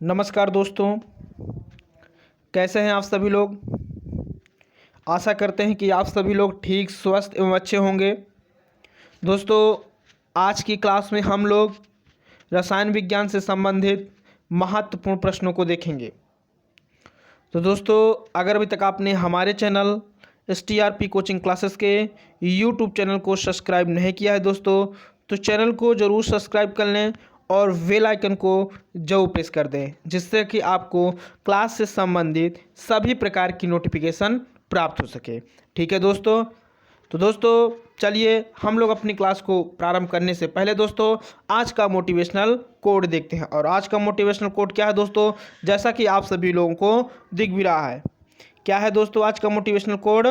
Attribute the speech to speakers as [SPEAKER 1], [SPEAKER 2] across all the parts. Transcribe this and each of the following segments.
[SPEAKER 1] नमस्कार दोस्तों, कैसे हैं आप सभी लोग। आशा करते हैं कि आप सभी लोग ठीक, स्वस्थ एवं अच्छे होंगे। दोस्तों, आज की क्लास में हम लोग रसायन विज्ञान से संबंधित महत्वपूर्ण प्रश्नों को देखेंगे। तो दोस्तों, अगर अभी तक आपने हमारे चैनल STRP कोचिंग क्लासेस के YouTube चैनल को सब्सक्राइब नहीं किया है दोस्तों, तो चैनल को ज़रूर सब्सक्राइब कर लें और बेल आइकन को जरूर प्रेस कर दें, जिससे कि आपको क्लास से संबंधित सभी प्रकार की नोटिफिकेशन प्राप्त हो सके। ठीक है दोस्तों। तो दोस्तों, चलिए हम लोग अपनी क्लास को प्रारंभ करने से पहले दोस्तों आज का मोटिवेशनल कोड देखते हैं। और आज का मोटिवेशनल कोड क्या है दोस्तों, जैसा कि आप सभी लोगों को दिख भी रहा है। क्या है दोस्तों आज का मोटिवेशनल कोड?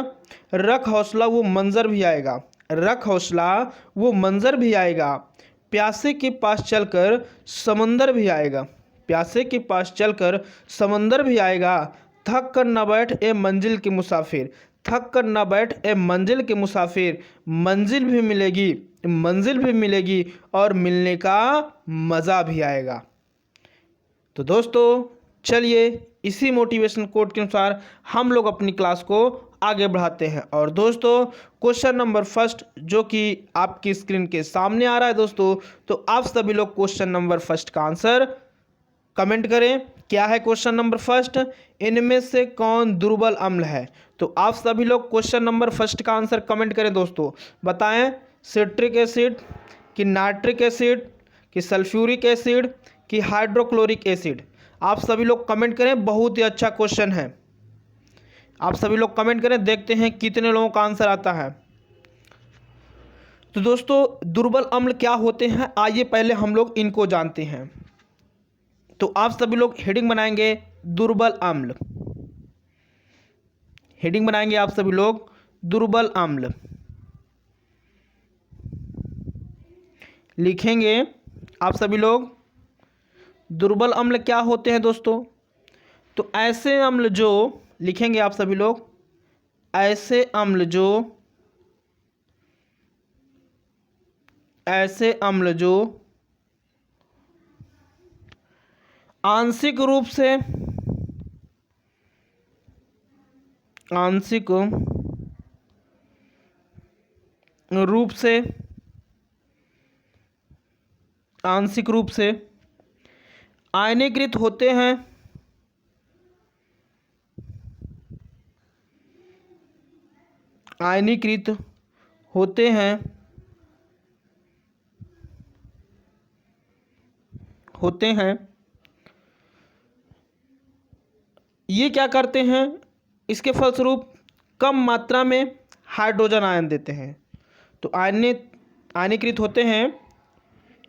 [SPEAKER 1] रख हौसला वो मंजर भी आएगा, रख हौसला वो मंजर भी आएगा, प्यासे के पास चलकर समंदर भी आएगा, प्यासे के पास चलकर समंदर भी आएगा, थक कर न बैठ ए मंजिल के मुसाफिर, थक कर न बैठ ए मंजिल के मुसाफिर, मंजिल भी मिलेगी, मंजिल भी मिलेगी और मिलने का मज़ा भी आएगा। तो दोस्तों, चलिए इसी मोटिवेशन कोड के अनुसार हम लोग अपनी क्लास को आगे बढ़ाते हैं। और दोस्तों, क्वेश्चन नंबर फर्स्ट जो कि आपकी स्क्रीन के सामने आ रहा है दोस्तों, तो आप सभी लोग क्वेश्चन नंबर फर्स्ट का आंसर कमेंट करें। क्या है क्वेश्चन नंबर फर्स्ट? इनमें से कौन दुर्बल अम्ल है? तो आप सभी लोग क्वेश्चन नंबर फर्स्ट का आंसर कमेंट करें दोस्तों। बताएं, सिट्रिक एसिड कि नाइट्रिक एसिड कि सल्फ्यूरिक एसिड कि हाइड्रोक्लोरिक एसिड? आप सभी लोग कमेंट करें, बहुत ही अच्छा क्वेश्चन है। आप सभी लोग कमेंट करें, देखते हैं कितने लोगों का आंसर आता है। तो दोस्तों, दुर्बल अम्ल क्या होते हैं, आइए पहले हम लोग इनको जानते हैं। तो आप सभी लोग हेडिंग बनाएंगे दुर्बल अम्ल, हेडिंग बनाएंगे आप सभी लोग दुर्बल अम्ल, लिखेंगे आप सभी लोग दुर्बल अम्ल क्या होते हैं दोस्तों। तो ऐसे अम्ल जो, लिखेंगे आप सभी लोग ऐसे अम्ल जो, ऐसे अम्ल जो आंशिक रूप से, आंशिक रूप से, आंशिक रूप से आयनीकृत होते हैं, आयनीकृत होते हैं, होते हैं। ये क्या करते हैं, इसके फलस्वरूप कम मात्रा में हाइड्रोजन आयन देते हैं। तो आयनीकृत होते हैं,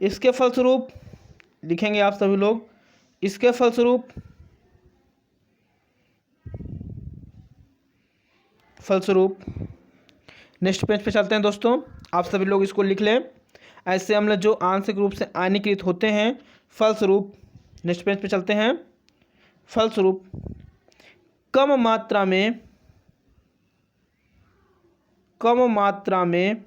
[SPEAKER 1] इसके फलस्वरूप लिखेंगे आप सभी लोग, इसके फलस्वरूप, फलस्वरूप नेक्स्ट पेज पे चलते हैं दोस्तों। आप सभी लोग इसको लिख लें, ऐसे अम्ल जो आंशिक रूप से आयनीकृत होते हैं, फलस्वरूप, नेक्स्ट पेज पे चलते हैं, फलस्वरूप कम मात्रा में, कम मात्रा में,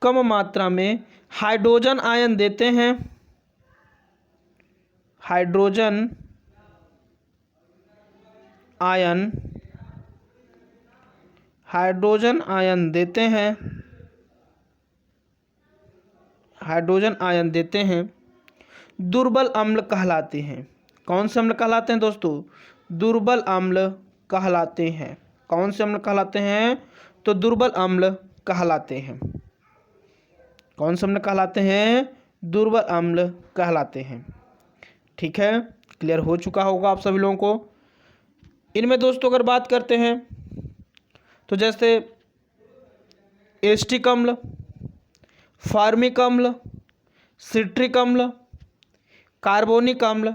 [SPEAKER 1] कम मात्रा में हाइड्रोजन आयन देते हैं, हाइड्रोजन आयन, हाइड्रोजन आयन देते हैं, हाइड्रोजन आयन देते हैं, दुर्बल अम्ल कहलाते हैं। कौन से अम्ल कहलाते हैं दोस्तों? दुर्बल अम्ल कहलाते हैं। कौन से अम्ल कहलाते हैं? तो दुर्बल अम्ल कहलाते हैं। कौन से अम्ल कहलाते हैं? दुर्बल अम्ल कहलाते हैं। ठीक है, क्लियर हो चुका होगा आप सभी लोगों को। इनमें दोस्तों अगर बात करते हैं तो जैसे एस्टिक अम्ल, फार्मिक अम्ल, सिट्रिक अम्ल, कार्बोनिक अम्ल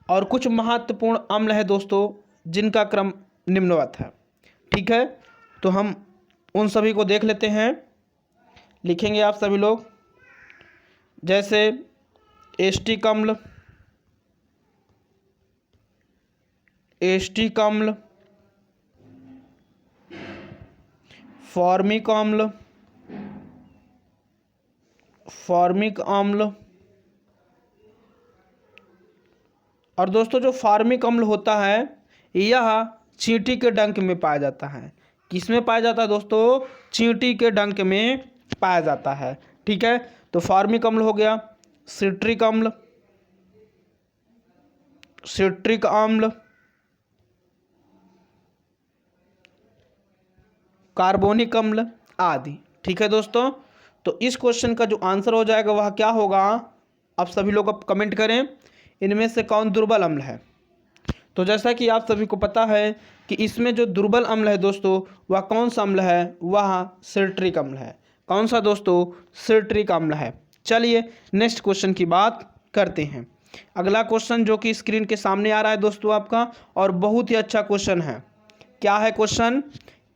[SPEAKER 1] और कुछ महत्वपूर्ण अम्ल है दोस्तों, जिनका क्रम निम्नवत है। ठीक है, तो हम उन सभी को देख लेते हैं। लिखेंगे आप सभी लोग, जैसे एस्टिक अम्ल, एस्टिक अम्ल, फॉर्मिक अम्ल, फॉर्मिक अम्ल। और दोस्तों जो फॉर्मिक अम्ल होता है यह चींटी के डंक में पाया जाता है। किस में पाया जाता है दोस्तों? चींटी के डंक में पाया जाता है। ठीक है, तो फॉर्मिक अम्ल हो गया, सिट्रिक अम्ल, सिट्रिक अम्ल, कार्बोनिक अम्ल आदि। ठीक है दोस्तों, तो इस क्वेश्चन का जो आंसर हो जाएगा वह क्या होगा? आप सभी लोग अब कमेंट करें, इनमें से कौन दुर्बल अम्ल है। तो जैसा कि आप सभी को पता है कि इसमें जो दुर्बल अम्ल है दोस्तों वह कौन सा अम्ल है? वह सिट्रिक अम्ल है। कौन सा दोस्तों? सिट्रिक अम्ल है। चलिए नेक्स्ट क्वेश्चन की बात करते हैं। अगला क्वेश्चन जो कि स्क्रीन के सामने आ रहा है दोस्तों आपका, और बहुत ही अच्छा क्वेश्चन है। क्या है क्वेश्चन?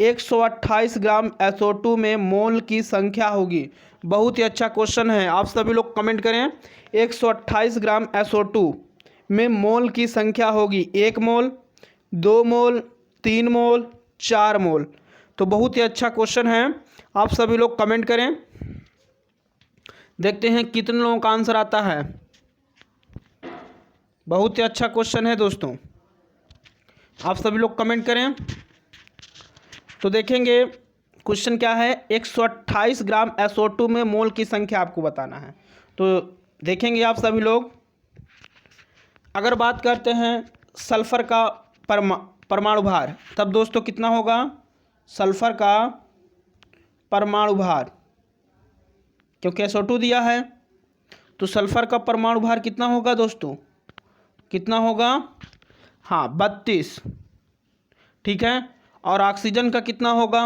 [SPEAKER 1] 128 ग्राम SO2 में मोल की संख्या होगी। बहुत ही अच्छा क्वेश्चन है, आप सभी लोग कमेंट करें। 128 ग्राम SO2 में मोल की संख्या होगी 1 मोल, 2 मोल, 3 मोल, 4 मोल। तो बहुत ही अच्छा क्वेश्चन है, आप सभी लोग कमेंट करें। देखते हैं कितने लोगों का आंसर आता है। बहुत ही अच्छा क्वेश्चन है दोस्तों, आप सभी लोग कमेंट करें। तो देखेंगे क्वेश्चन क्या है। 128 ग्राम SO2 में मोल की संख्या आपको बताना है। तो देखेंगे आप सभी लोग। अगर बात करते हैं सल्फर का परमाणु भार, तब दोस्तों कितना होगा? सल्फर का परमाणु भार, क्योंकि SO2 दिया है तो सल्फर का परमाणु भार कितना होगा दोस्तों? कितना होगा? हाँ 32। ठीक है, और ऑक्सीजन का कितना होगा?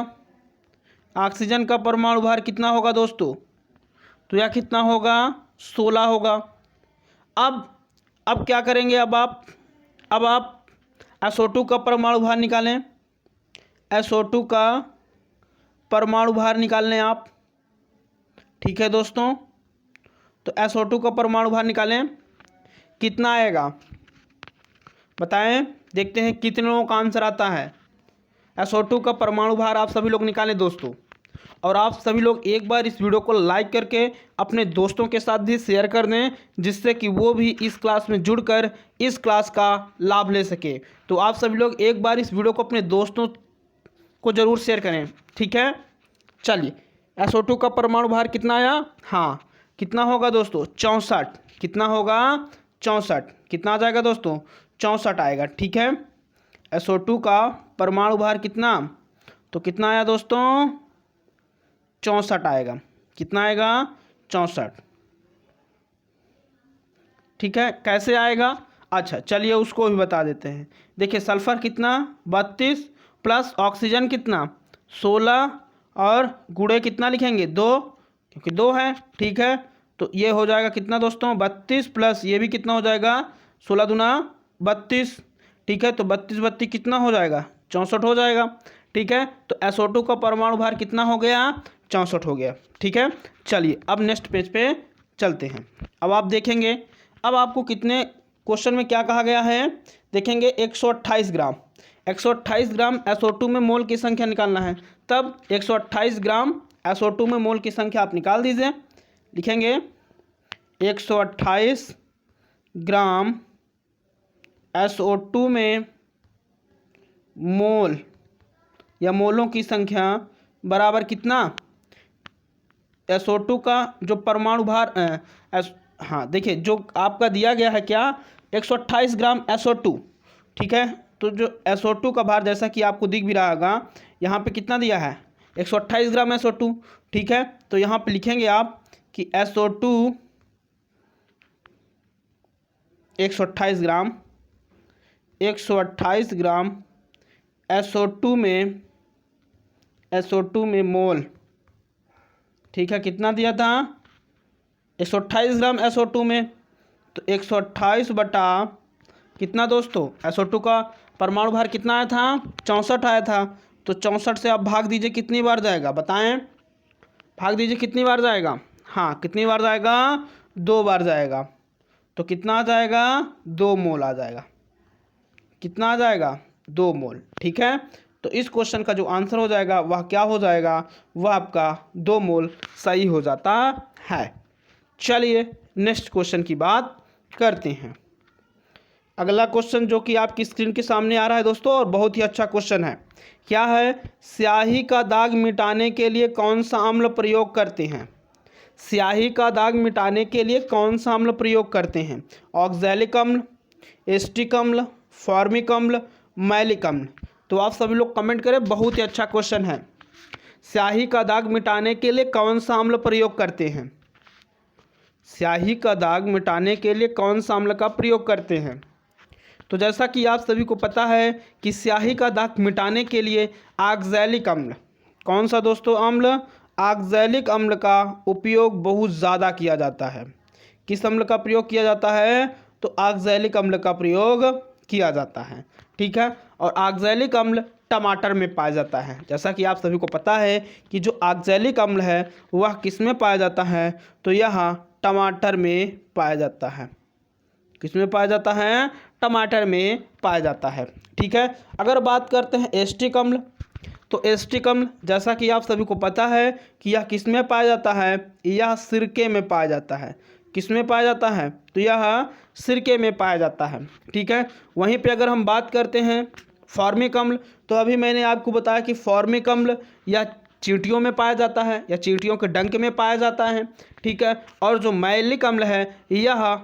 [SPEAKER 1] ऑक्सीजन का परमाणु भार कितना होगा दोस्तों? तो यह कितना होगा? 16 होगा। अब क्या करेंगे? अब आप SO2 का परमाणु भार निकालें। SO2 का परमाणु भार निकाल लें आप। ठीक है दोस्तों, तो SO2 का परमाणु भार निकालें, कितना आएगा बताएं। देखते हैं कितने लोगों का आंसर आता है। SO2 का परमाणु भार आप सभी लोग निकालें दोस्तों। और आप सभी लोग एक बार इस वीडियो को लाइक करके अपने दोस्तों के साथ भी शेयर कर दें, जिससे कि वो भी इस क्लास में जुड़कर इस क्लास का लाभ ले सके। तो आप सभी लोग एक बार इस वीडियो को अपने दोस्तों को ज़रूर शेयर करें। ठीक है, चलिए SO2 का परमाणु भार कितना आया? हाँ कितना होगा दोस्तों? 64। कितना होगा? 64। कितना आ जाएगा दोस्तों? 64 आएगा। ठीक है, SO2 का परमाणु भार कितना? तो कितना आया दोस्तों? 64 आएगा। कितना आएगा? 64। ठीक है, कैसे आएगा? अच्छा चलिए उसको भी बता देते हैं। देखिए सल्फर कितना? 32 प्लस ऑक्सीजन कितना? 16 और गुणे कितना लिखेंगे? 2, क्योंकि 2 है। ठीक है, तो ये हो जाएगा कितना दोस्तों? 32 प्लस ये भी कितना हो जाएगा? 16 दूना 32। ठीक है, तो 32 32 कितना हो जाएगा? 64 हो जाएगा। ठीक है, तो SO2 का परमाणु भार कितना हो गया? 64 हो गया। ठीक है, चलिए अब नेक्स्ट पेज पे चलते हैं। अब आप देखेंगे, अब आपको कितने क्वेश्चन में क्या कहा गया है देखेंगे। 128 ग्राम 128 ग्राम SO2 में मोल की संख्या निकालना है। तब 128 ग्राम SO2 में मोल की संख्या आप निकाल दीजिए। लिखेंगे 128 ग्राम SO2 में मोल या मोलों की संख्या बराबर कितना? SO2 का जो परमाणु भार हाँ देखिए जो आपका दिया गया है क्या? 128 ग्राम SO2। ठीक है, तो जो SO2 का भार जैसा कि आपको दिख भी रहा होगा, यहाँ पे कितना दिया है? 128 ग्राम SO2। ठीक है, तो यहाँ पे लिखेंगे आप कि SO2 128 ग्राम SO2 में मोल। ठीक है, कितना दिया था? 128 ग्राम SO2 में, तो 128 बटा कितना दोस्तों? SO2 का परमाणु भार कितना आया था? 64 आया था। तो 64 से आप भाग दीजिए, कितनी बार जाएगा बताएं? भाग दीजिए कितनी बार जाएगा? हाँ कितनी बार जाएगा? 2 बार जाएगा। तो कितना आ जाएगा? 2 मोल आ जाएगा। कितना आ जाएगा? 2 मोल। ठीक है, तो इस क्वेश्चन का जो आंसर हो जाएगा वह क्या हो जाएगा? वह आपका 2 मोल सही हो जाता है। चलिए नेक्स्ट क्वेश्चन की बात करते हैं। अगला क्वेश्चन जो कि आपकी स्क्रीन के सामने आ रहा है दोस्तों, और बहुत ही अच्छा क्वेश्चन है। क्या है? स्याही का दाग मिटाने के लिए कौन सा अम्ल प्रयोग करते हैं? स्याही का दाग मिटाने के लिए कौन सा अम्ल प्रयोग करते हैं? ऑक्सैलिक अम्ल, एस्टिक अम्ल, फॉर्मिक अम्ल, मैलिक अम्ल। तो आप सभी लोग कमेंट करें, बहुत ही अच्छा क्वेश्चन है। स्याही का दाग मिटाने के लिए कौन सा अम्ल प्रयोग करते हैं? स्याही का दाग मिटाने के लिए कौन सा अम्ल का प्रयोग करते हैं? तो जैसा कि आप सभी को पता है कि स्याही का दाग मिटाने के लिए ऑक्सैलिक अम्ल, कौन सा दोस्तों अम्ल? ऑक्सैलिक अम्ल का उपयोग बहुत ज़्यादा किया जाता है। किस अम्ल का प्रयोग किया जाता है? तो ऑक्सैलिक अम्ल का प्रयोग किया जाता है। ठीक है, और ऑक्सैलिक अम्ल टमाटर में पाया जाता है। जैसा कि आप सभी को पता है कि जो ऑक्सैलिक अम्ल है वह किस में पाया जाता है? तो यह टमाटर में पाया जाता है। किस में पाया जाता है? टमाटर में पाया जाता है। ठीक है, अगर बात करते हैं एस्टिक अम्ल, तो एस्टिक अम्ल जैसा कि आप सभी को पता है कि यह किस में पाया जाता है? यह सिरके में पाया जाता है। किस में पाया जाता है? तो यह सिरके में पाया जाता है। ठीक है, वहीं पे अगर हम बात करते हैं फॉर्मिक अम्ल, तो अभी मैंने आपको बताया कि फॉर्मिक अम्ल या चींटियों में पाया जाता है या चींटियों के डंक में पाया जाता है। ठीक है, और जो मैलिक अम्ल है, यह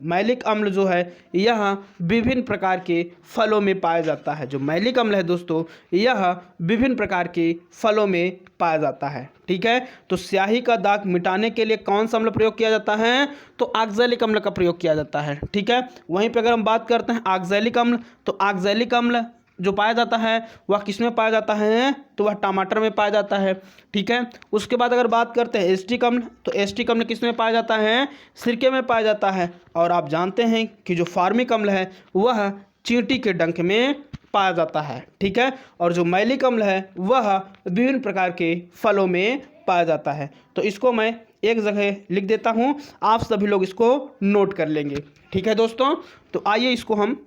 [SPEAKER 1] मैलिक अम्ल जो है यह विभिन्न प्रकार के फलों में पाया जाता है। जो मैलिक अम्ल है दोस्तों, यह विभिन्न प्रकार के फलों में पाया जाता है। ठीक है, तो स्याही का दाग मिटाने के लिए कौन सा अम्ल प्रयोग किया जाता है? तो ऑक्सैलिक अम्ल का प्रयोग किया जाता है। ठीक है, वहीं पर अगर हम बात करते हैं ऑक्सैलिक अम्ल, तो ऑक्सैलिक अम्ल जो पाया जाता है वह किस में पाया जाता है? तो वह टमाटर में पाया जाता है। ठीक है, उसके बाद अगर बात करते हैं एस्टिक अम्ल, तो एस्टिक अम्ल किस में पाया जाता है? सिरके में पाया जाता है। और आप जानते हैं कि जो फॉर्मिक अम्ल है वह चींटी के डंक में पाया जाता है। ठीक है, और जो मैलिक अम्ल है वह विभिन्न प्रकार के फलों में पाया जाता है। तो इसको मैं एक जगह लिख देता हूँ, आप सभी लोग इसको नोट कर लेंगे। ठीक है दोस्तों, तो आइए इसको हम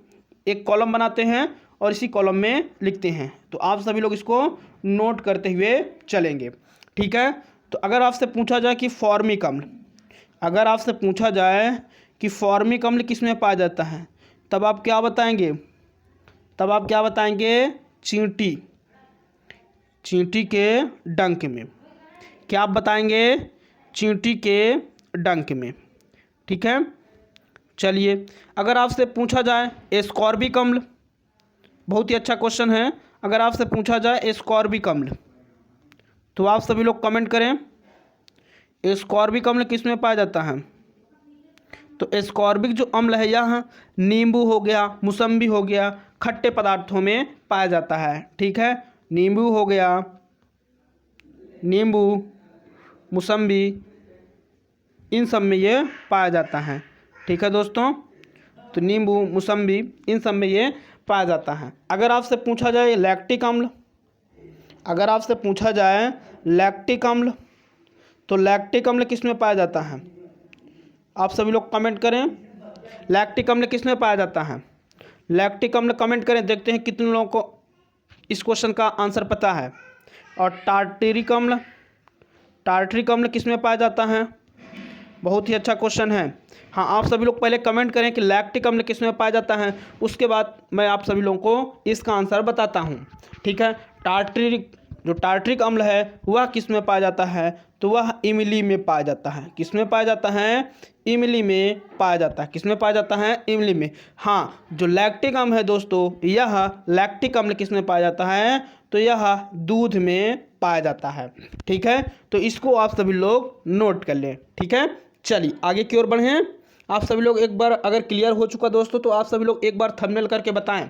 [SPEAKER 1] एक कॉलम बनाते हैं और इसी कॉलम में लिखते हैं। तो आप सभी लोग इसको नोट करते हुए चलेंगे। ठीक है, तो अगर आपसे पूछा जाए कि फॉर्मिक अम्ल, अगर आपसे पूछा जाए कि फॉर्मिक अम्ल किस में पाया जाता है, तब आप क्या बताएंगे? तब आप क्या बताएंगे? चींटी, चींटी के डंक में। क्या आप बताएंगे? चींटी के डंक में। ठीक है, चलिए अगर आपसे पूछा जाए एस्कॉर्बिक अम्ल, बहुत ही अच्छा क्वेश्चन है। अगर आपसे पूछा जाए एस्कॉर्बिक अम्ल, तो आप सभी लोग कमेंट करें, एस्कॉर्बिक अम्ल किस में पाया जाता है? तो एस्कॉर्बिक जो अम्ल है यह नींबू हो गया, मौसम्बी हो गया, खट्टे पदार्थों में पाया जाता है। ठीक है, नींबू हो गया, नींबू, मौसम्बी, इन सब में ये पाया जाता है। ठीक है दोस्तों, तो नींबू, मौसम्बी, इन सब में ये पाया जाता है। अगर आपसे पूछा जाए लैक्टिक अम्ल, अगर आपसे पूछा जाए लैक्टिक अम्ल, तो लैक्टिक अम्ल किस में पाया जाता है? आप सभी लोग कमेंट करें, लैक्टिक अम्ल किस में पाया जाता है? लैक्टिक अम्ल कमेंट करें, देखते हैं कितने लोगों को इस क्वेश्चन का आंसर पता है। और टार्टरिक अम्ल, टार्टरिक अम्ल किस में पाया जाता है? बहुत ही अच्छा क्वेश्चन है। हाँ, आप सभी लोग पहले कमेंट करें कि लैक्टिक अम्ल किस में पाया जाता है, उसके बाद मैं आप सभी लोगों को इसका आंसर बताता हूँ। ठीक है, टार्टरिक, जो टार्टरिक अम्ल है वह किस में पाया जाता है? तो वह इमली में पाया जाता है। किस में पाया जाता है? इमली में पाया जाता है। किस में पाया जाता है? इमली में। हाँ, जो लैक्टिक अम्ल है दोस्तों, यह लैक्टिक अम्ल किस में पाया जाता है? तो यह दूध में पाया जाता है। ठीक है, तो इसको आप सभी लोग नोट कर लें। ठीक है, चलिए आगे की ओर बढ़ें। आप सभी लोग एक बार अगर क्लियर हो चुका दोस्तों, तो आप सभी लोग एक बार थंबनेल करके बताएं।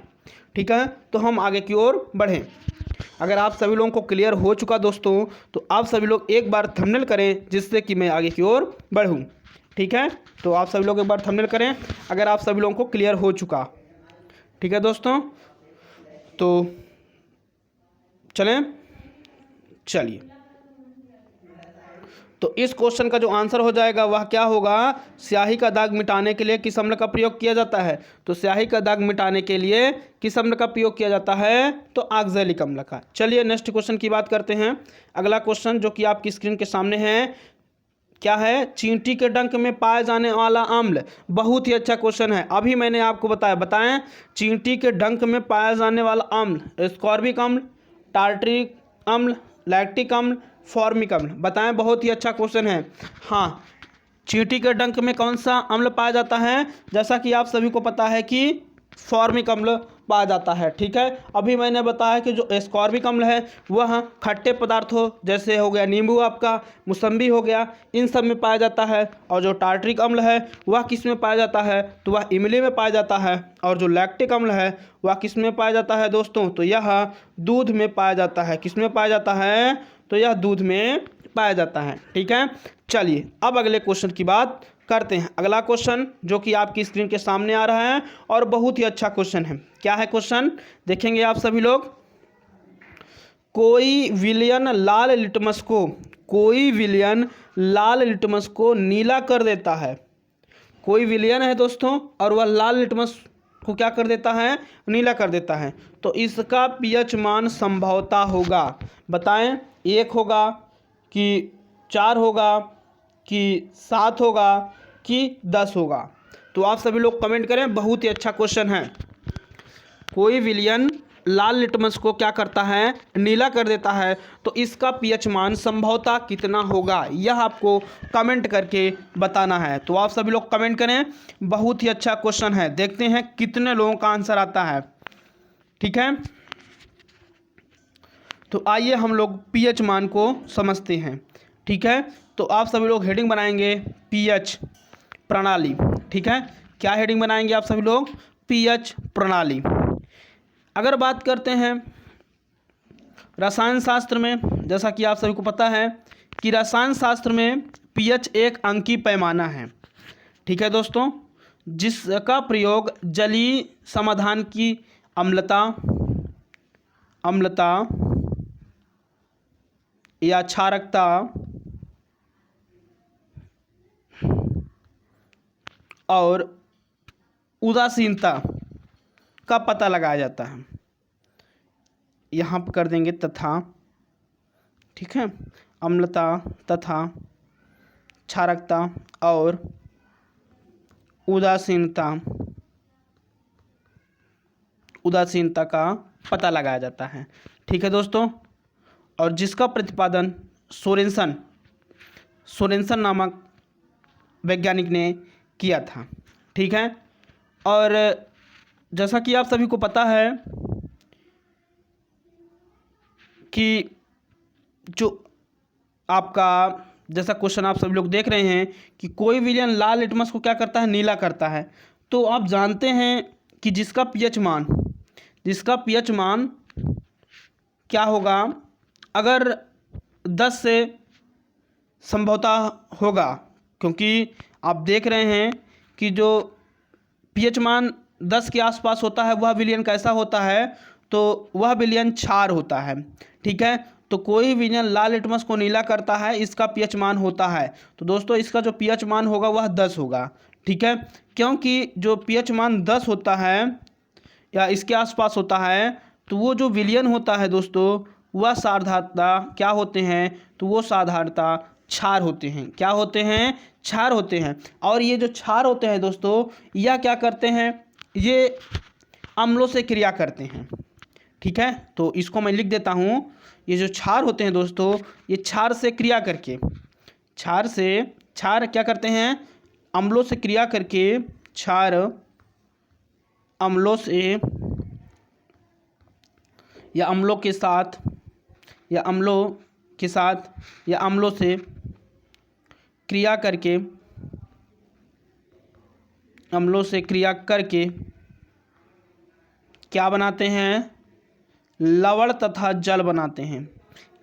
[SPEAKER 1] ठीक है, तो हम आगे की ओर बढ़ें। अगर आप सभी लोगों को क्लियर हो चुका दोस्तों, तो आप सभी लोग एक बार थंबनेल करें, जिससे कि मैं आगे की ओर बढ़ूँ। ठीक है, तो आप सभी लोग एक बार थंबनेल करें अगर आप सभी लोगों को क्लियर हो चुका। ठीक है दोस्तों, तो चलें, चलिए, तो इस क्वेश्चन का जो आंसर हो जाएगा वह क्या होगा? स्याही का दाग मिटाने के लिए किस अम्ल का प्रयोग किया जाता है? तो स्याही का दाग मिटाने के लिए किस अम्ल का प्रयोग किया जाता है? तो ऑक्सैलिक अम्ल का। चलिए नेक्स्ट क्वेश्चन की बात करते हैं। अगला क्वेश्चन जो कि आपकी स्क्रीन के सामने है, क्या है, चींटी के डंक में पाया जाने वाला अम्ल। बहुत ही अच्छा क्वेश्चन है, अभी मैंने आपको बताएं चींटी के डंक में पाया जाने वाला अम्ल, स्कॉर्बिक अम्ल, टार्ट्रिक अम्ल, लैक्टिक अम्ल, फॉर्मिक अम्ल। बताएं, बहुत ही अच्छा क्वेश्चन है। हाँ, चींटी के डंक में कौन सा अम्ल पाया जाता है, जैसा कि आप सभी को पता है कि फॉर्मिक अम्ल पाया जाता है। ठीक है, अभी मैंने बताया कि जो एस्कॉर्बिक अम्ल है वह खट्टे पदार्थों जैसे हो गया नींबू, आपका मौसम्बी हो गया, इन सब में पाया जाता है। और जो टार्ट्रिक अम्ल है वह किस में पाया जाता है, तो वह इमली में पाया जाता है। और जो लैक्टिक अम्ल है वह किस में पाया जाता है दोस्तों, तो यह दूध में पाया जाता है। किस में पाया जाता है, तो यह दूध में पाया जाता है। ठीक है, चलिए अब अगले क्वेश्चन की बात करते हैं। अगला क्वेश्चन जो कि आपकी स्क्रीन के सामने आ रहा है और बहुत ही अच्छा क्वेश्चन है। क्या है क्वेश्चन, देखेंगे आप सभी लोग। कोई विलयन लाल लिटमस को नीला कर देता है। कोई विलयन है दोस्तों और वह लाल लिटमस को क्या कर देता है, नीला कर देता है। तो इसका पीएच मान संभवतः होगा, बताएं 1 होगा कि 4 होगा कि 7 होगा कि 10 होगा। तो आप सभी लोग कमेंट करें, बहुत ही अच्छा क्वेश्चन है। कोई विलयन लाल लिटमस को क्या करता है, नीला कर देता है, तो इसका पीएच मान संभवतः कितना होगा, यह आपको कमेंट करके बताना है। तो आप सभी लोग कमेंट करें, बहुत ही अच्छा क्वेश्चन है। देखते हैं कितने लोगों का आंसर आता है। ठीक है, तो आइए हम लोग पीएच मान को समझते हैं। ठीक है, तो आप सभी लोग हेडिंग बनाएंगे पीएच प्रणाली। ठीक है, क्या हेडिंग बनाएंगे आप सभी लोग, पीएच प्रणाली। अगर बात करते हैं रसायन शास्त्र में, जैसा कि आप सभी को पता है कि रसायन शास्त्र में पीएच एक अंकीय पैमाना है। ठीक है दोस्तों, जिसका प्रयोग जलीय समाधान की अम्लता या क्षारकता और उदासीनता का पता लगाया जाता है। यहाँ पर कर देंगे तथा। ठीक है, अम्लता तथा क्षारकता और उदासीनता का पता लगाया जाता है। ठीक है दोस्तों, और जिसका प्रतिपादन सोरेनसन नामक वैज्ञानिक ने किया था। ठीक है, और जैसा कि आप सभी को पता है कि जो आपका जैसा क्वेश्चन आप सभी लोग देख रहे हैं कि कोई विलयन लाल लिटमस को क्या करता है, नीला करता है। तो आप जानते हैं कि जिसका पीएच मान क्या होगा, अगर 10 से संभवतः होगा, क्योंकि आप देख रहे हैं कि जो पीएच मान 10 के आसपास होता है वह विलयन कैसा होता है, तो वह विलयन क्षार होता है। ठीक है, तो कोई विलयन लाल लिटमस को नीला करता है, इसका पीएच मान होता है। तो दोस्तों इसका जो पीएच मान होगा वह 10 होगा। ठीक है, क्योंकि जो पीएच मान 10 होता है या इसके आसपास होता है, तो वो जो विलयन होता है दोस्तों वह साधारणता क्या होते हैं, तो वो साधारणता क्षार होते हैं। क्या होते हैं, क्षार होते हैं। और ये जो क्षार होते हैं दोस्तों, यह क्या करते हैं, ये अम्लों से क्रिया करते हैं। ठीक है, तो इसको मैं लिख देता हूँ। ये जो क्षार होते हैं दोस्तों, ये क्षार से क्रिया करके क्षार क्या करते हैं, अम्लों से क्रिया करके क्षार अम्लों से या अम्लों के साथ या अम्लों से क्रिया करके क्या बनाते हैं, लवण तथा जल बनाते हैं।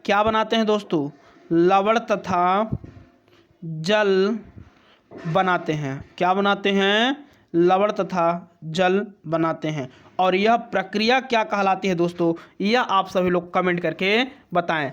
[SPEAKER 1] क्या बनाते हैं दोस्तों, लवण तथा जल बनाते हैं। क्या बनाते हैं, लवण तथा जल बनाते हैं। और यह प्रक्रिया क्या कहलाती है दोस्तों, यह आप सभी लोग कमेंट करके बताएं।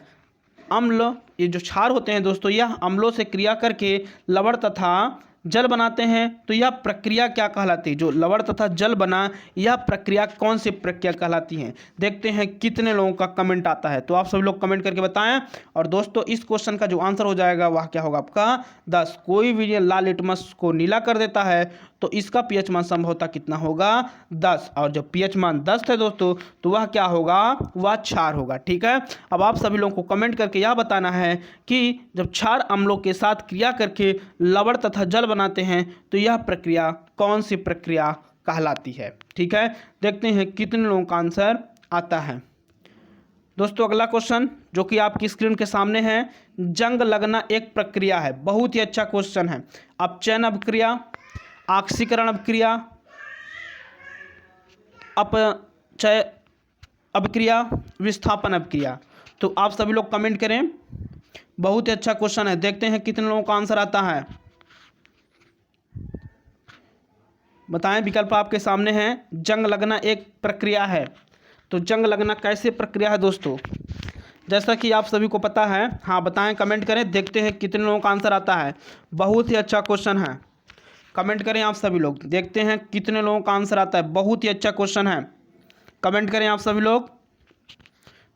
[SPEAKER 1] अम्ल, ये जो क्षार होते हैं दोस्तों, यह अम्लों से क्रिया करके लवण तथा जल बनाते हैं तो यह प्रक्रिया क्या कहलाती है? जो लवण तथा जल बना, यह प्रक्रिया कौन सी प्रक्रिया कहलाती है? देखते हैं कितने लोगों का कमेंट आता है, तो आप सभी लोग कमेंट करके बताएं। और दोस्तों इस क्वेश्चन का जो आंसर हो जाएगा वह क्या होगा आपका 10। कोई भी लाल लिटमस को नीला कर देता है तो इसका पीएच मान संभवतः कितना होगा 10, और जब पीएच मान 10 है दोस्तों तो वह क्या होगा, वह क्षार होगा। ठीक है, अब आप सभी लोगों को कमेंट करके यह बताना है कि जब क्षार अम्लों के साथ क्रिया करके लवण तथा जल बनाते हैं तो यह प्रक्रिया कौन सी प्रक्रिया कहलाती है? ठीक है, देखते हैं कितने लोगों का आंसर आता है। दोस्तों अगला क्वेश्चन जो कि आपकी स्क्रीन के सामने है, जंग लगना एक प्रक्रिया है। बहुत ही अच्छा क्वेश्चन है। अपचयन अभिक्रिया, ऑक्सीकरण अभिक्रिया, अपचय अभिक्रिया, विस्थापन अभिक्रिया, तो आप सभी लोग कमेंट करें। बहुत ही अच्छा क्वेश्चन है, देखते हैं कितने लोगों का आंसर आता है। बताएं, विकल्प आपके सामने हैं। जंग लगना एक प्रक्रिया है, तो जंग लगना कैसे प्रक्रिया है दोस्तों? जैसा कि आप सभी को पता है, हाँ बताएं, कमेंट करें, देखते हैं कितने लोगों का आंसर आता है। बहुत ही अच्छा क्वेश्चन है, कमेंट करें आप सभी लोग, देखते हैं कितने लोगों का आंसर आता है। बहुत ही अच्छा क्वेश्चन है, कमेंट करें आप सभी लोग।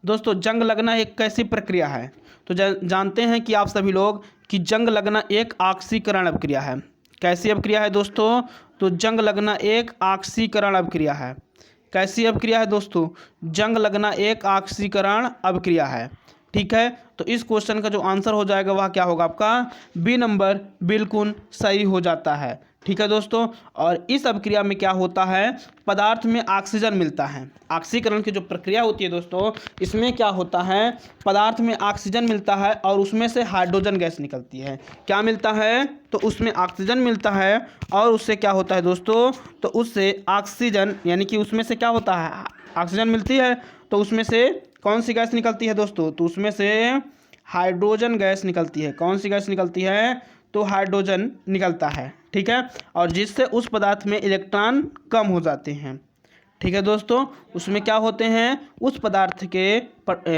[SPEAKER 1] दोस्तों जंग लगना एक कैसी प्रक्रिया है? तो जानते हैं कि आप सभी लोग कि जंग लगना एक ऑक्सीकरण अभिक्रिया है। कैसी अभिक्रिया है दोस्तों? तो जंग लगना एक ऑक्सीकरण अभिक्रिया है। कैसी अभिक्रिया है दोस्तों? जंग लगना एक ऑक्सीकरण अभिक्रिया है। ठीक है, तो इस क्वेश्चन का जो आंसर हो जाएगा वह क्या होगा आपका बी नंबर, बिल्कुल सही हो जाता है। ठीक है दोस्तों, और इस अभिक्रिया में क्या होता है, पदार्थ में ऑक्सीजन मिलता है। ऑक्सीकरण की जो प्रक्रिया होती है दोस्तों, इसमें क्या होता है, पदार्थ में ऑक्सीजन मिलता है और उसमें से हाइड्रोजन गैस निकलती है। क्या मिलता है? तो उसमें ऑक्सीजन मिलता है और उससे क्या होता है दोस्तों, तो उससे ऑक्सीजन यानी कि उसमें से क्या होता है, ऑक्सीजन मिलती है तो उसमें से कौन सी गैस निकलती है दोस्तों? तो उसमें से हाइड्रोजन गैस निकलती है। कौन सी गैस निकलती है? तो हाइड्रोजन निकलता है। ठीक है, और जिससे उस पदार्थ में इलेक्ट्रॉन कम हो जाते हैं। ठीक है दोस्तों, उसमें क्या होते हैं, उस पदार्थ के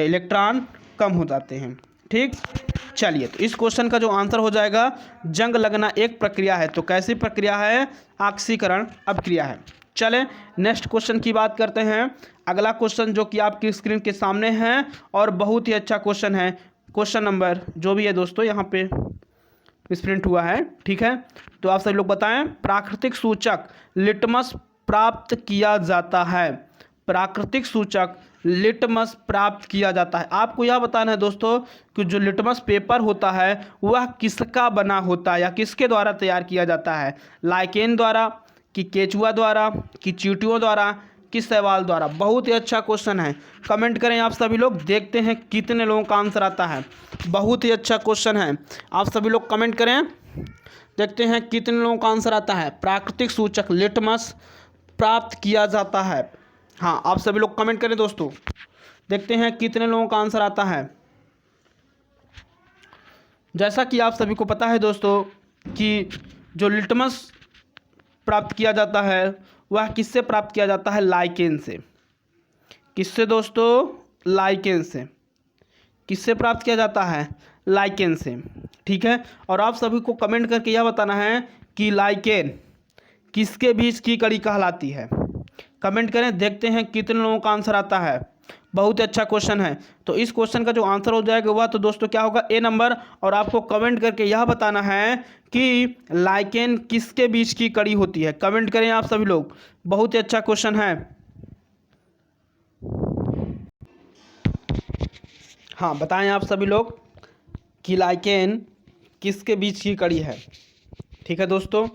[SPEAKER 1] इलेक्ट्रॉन कम हो जाते हैं। ठीक, चलिए, तो इस क्वेश्चन का जो आंसर हो जाएगा, जंग लगना एक प्रक्रिया है। तो कैसी प्रक्रिया है? ऑक्सीकरण अभिक्रिया है। चलें नेक्स्ट क्वेश्चन की बात करते हैं। अगला क्वेश्चन जो कि आपकी स्क्रीन के सामने है और बहुत ही अच्छा क्वेश्चन है। क्वेश्चन नंबर जो भी है दोस्तों यहाँ पे प्रिंट हुआ है। ठीक है, तो आप सभी लोग बताएं, प्राकृतिक सूचक लिटमस प्राप्त किया जाता है। प्राकृतिक सूचक लिटमस प्राप्त किया जाता है। आपको यह बताना है दोस्तों कि जो लिटमस पेपर होता है वह किसका बना होता है या किसके द्वारा तैयार किया जाता है? लाइकेन द्वारा, कि केचुआ द्वारा, कि चींटियों द्वारा, कि शैवाल द्वारा? बहुत ही अच्छा क्वेश्चन है, कमेंट करें आप सभी लोग, देखते हैं कितने लोगों का आंसर आता है। बहुत ही अच्छा क्वेश्चन है, आप सभी लोग कमेंट करें, देखते हैं कितने लोगों का आंसर आता है। प्राकृतिक सूचक लिटमस प्राप्त किया जाता है। हाँ, आप सभी लोग कमेंट करें दोस्तों, देखते हैं कितने लोगों का आंसर आता है। जैसा कि आप सभी को पता है दोस्तों कि जो लिटमस प्राप्त किया जाता है वह किससे प्राप्त किया जाता है? लाइकेन से। किससे दोस्तों? लाइकेन से। किससे प्राप्त किया जाता है? लाइकेन से। ठीक है, और आप सभी को कमेंट करके यह बताना है कि लाइकेन किसके बीच की कड़ी कहलाती है। कमेंट करें, देखते हैं कितने लोगों का आंसर आता है। बहुत ही अच्छा क्वेश्चन है, तो इस क्वेश्चन का जो आंसर हो जाएगा वह तो दोस्तों क्या होगा, ए नंबर। और आपको कमेंट करके यह बताना है कि लाइकेन किसके बीच की कड़ी होती है। कमेंट करें आप सभी लोग, बहुत ही अच्छा क्वेश्चन है। हाँ बताएं आप सभी लोग कि लाइकेन किसके बीच की कड़ी है। ठीक है दोस्तों,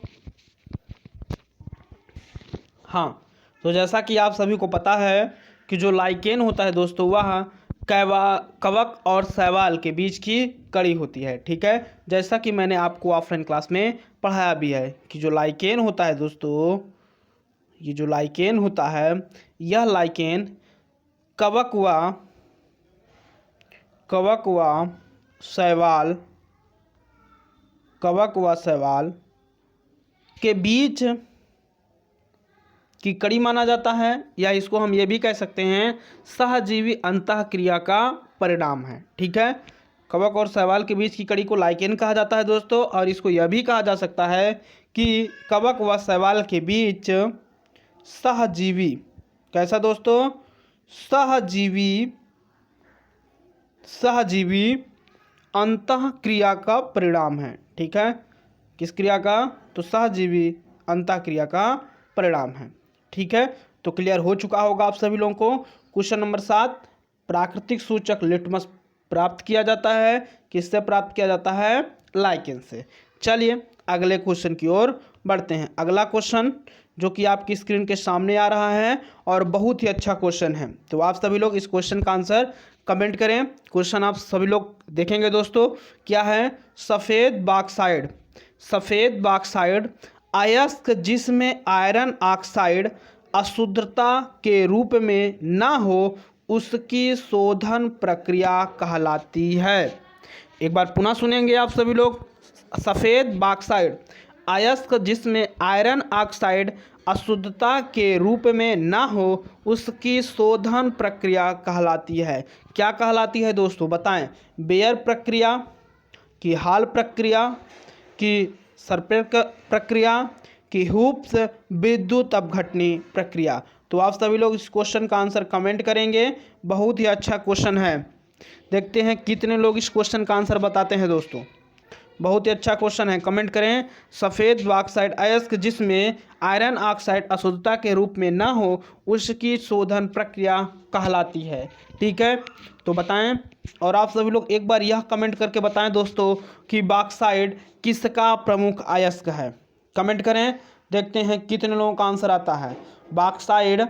[SPEAKER 1] हाँ, तो जैसा कि आप सभी को पता है कि जो लाइकेन होता है दोस्तों वह कवक और शैवाल के बीच की कड़ी होती है। ठीक है, जैसा कि मैंने आपको ऑफलाइन क्लास में पढ़ाया भी है कि जो लाइकेन होता है दोस्तों, ये जो लाइकेन होता है यह लाइकेन कवक व शैवाल के बीच की कड़ी माना जाता है, या इसको हम ये भी कह सकते हैं सहजीवी अंतःक्रिया का परिणाम है। ठीक है, कवक और शैवाल के बीच की कड़ी को लाइकेन कहा जाता है दोस्तों। और इसको यह भी कहा जा सकता है कि कवक व शैवाल के बीच सहजीवी, कैसा दोस्तों, सहजीवी अंतःक्रिया का परिणाम है। ठीक है, किस क्रिया का, तो सहजीवी अंतःक्रिया का परिणाम है। ठीक है, तो क्लियर हो चुका होगा आप सभी लोगों को। क्वेश्चन नंबर 7, प्राकृतिक सूचक लिटमस प्राप्त किया जाता है, किससे प्राप्त किया जाता है, लाइकेन से। चलिए अगले क्वेश्चन की ओर बढ़ते हैं। अगला क्वेश्चन जो कि आपकी स्क्रीन के सामने आ रहा है और बहुत ही अच्छा क्वेश्चन है, तो आप सभी लोग इस क्वेश्चन का आंसर कमेंट करें। क्वेश्चन आप सभी लोग देखेंगे दोस्तों, क्या है, सफ़ेद बॉक्साइड अयस्क जिसमें आयरन ऑक्साइड अशुद्धता के रूप में ना हो उसकी शोधन प्रक्रिया कहलाती है। एक बार पुनः सुनेंगे आप सभी लोग, सफ़ेद बॉक्साइड अयस्क जिसमें आयरन ऑक्साइड अशुद्धता के रूप में ना हो उसकी शोधन प्रक्रिया कहलाती है। क्या कहलाती है दोस्तों, बताएं, बेयर प्रक्रिया की, हाल प्रक्रिया की, सर्पेक प्रक्रिया की, हुप्स विद्युत अपघटनी प्रक्रिया। तो आप सभी लोग इस क्वेश्चन का आंसर कमेंट करेंगे। बहुत ही अच्छा क्वेश्चन है, देखते हैं कितने लोग इस क्वेश्चन का आंसर बताते हैं दोस्तों। बहुत ही अच्छा क्वेश्चन है, कमेंट करें। सफ़ेद बॉक्साइड अयस्क जिसमें आयरन ऑक्साइड अशुद्धता के रूप में ना हो उसकी शोधन प्रक्रिया कहलाती है। ठीक है, तो बताएं। और आप सभी लोग एक बार यह कमेंट करके बताएं दोस्तों कि बॉक्साइड किसका प्रमुख अयस्क है। कमेंट करें, देखते हैं कितने लोगों का आंसर आता है बॉक्साइड।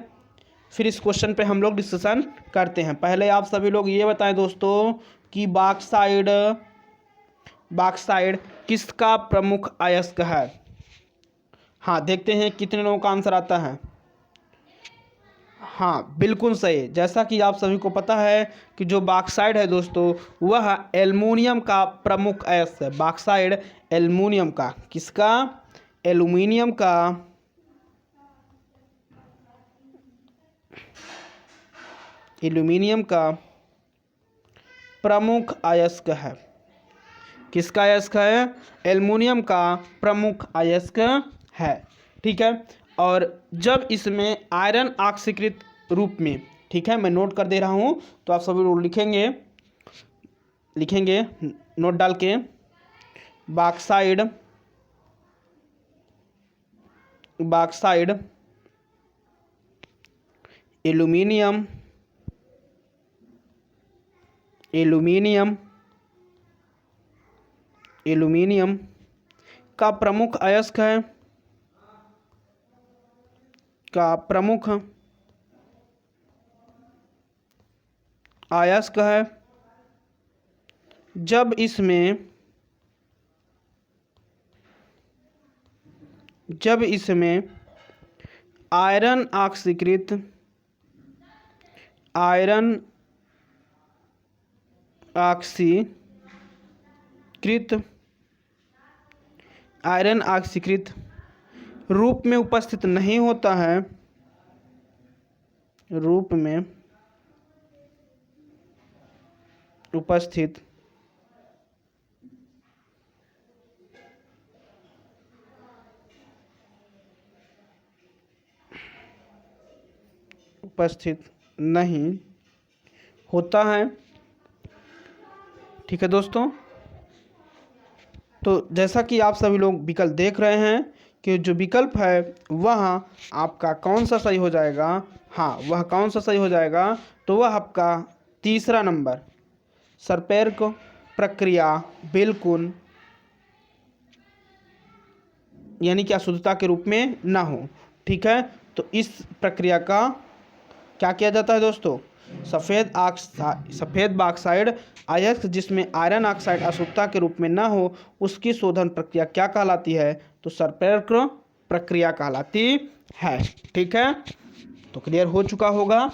[SPEAKER 1] फिर इस क्वेश्चन पे हम लोग डिस्कशन करते हैं। पहले आप सभी लोग ये बताएं दोस्तों कि बॉक्साइड किसका प्रमुख अयस्क है। हाँ, देखते हैं कितने लोगों का आंसर आता है। हाँ, बिल्कुल सही। जैसा कि आप सभी को पता है कि जो बॉक्साइड है दोस्तों वह एल्युमिनियम का प्रमुख अयस्क है। बॉक्साइड एल्युमिनियम का, किसका, एल्युमिनियम का प्रमुख अयस्क है। किसका अयस्क है, एल्युमिनियम का प्रमुख अयस्क है। ठीक है, और जब इसमें आयरन ऑक्सीकृत रूप में, ठीक है, मैं नोट कर दे रहा हूँ तो आप सभी लोग लिखेंगे नोट डाल के, बॉक्साइड एल्युमिनियम का प्रमुख अयस्क है, जब इसमें आयरन ऑक्सीकृत रूप में उपस्थित नहीं होता है, उपस्थित नहीं होता है। ठीक है दोस्तों, तो जैसा कि आप सभी लोग विकल्प देख रहे हैं कि जो विकल्प है वह आपका कौन सा सही हो जाएगा। हाँ, वह कौन सा सही हो जाएगा, तो वह आपका तीसरा नंबर, सर्पेक प्रक्रिया बिल्कुल, यानी कि अशुद्धता के रूप में ना हो। ठीक है, तो इस प्रक्रिया का क्या किया जाता है दोस्तों, सफ़ेद बॉक्साइड अयस्क जिसमें आयरन ऑक्साइड अशुद्धता के रूप में ना हो उसकी शोधन प्रक्रिया क्या कहलाती है, तो सर्पेक प्रक्रिया कहलाती है। ठीक है, तो क्लियर हो चुका होगा।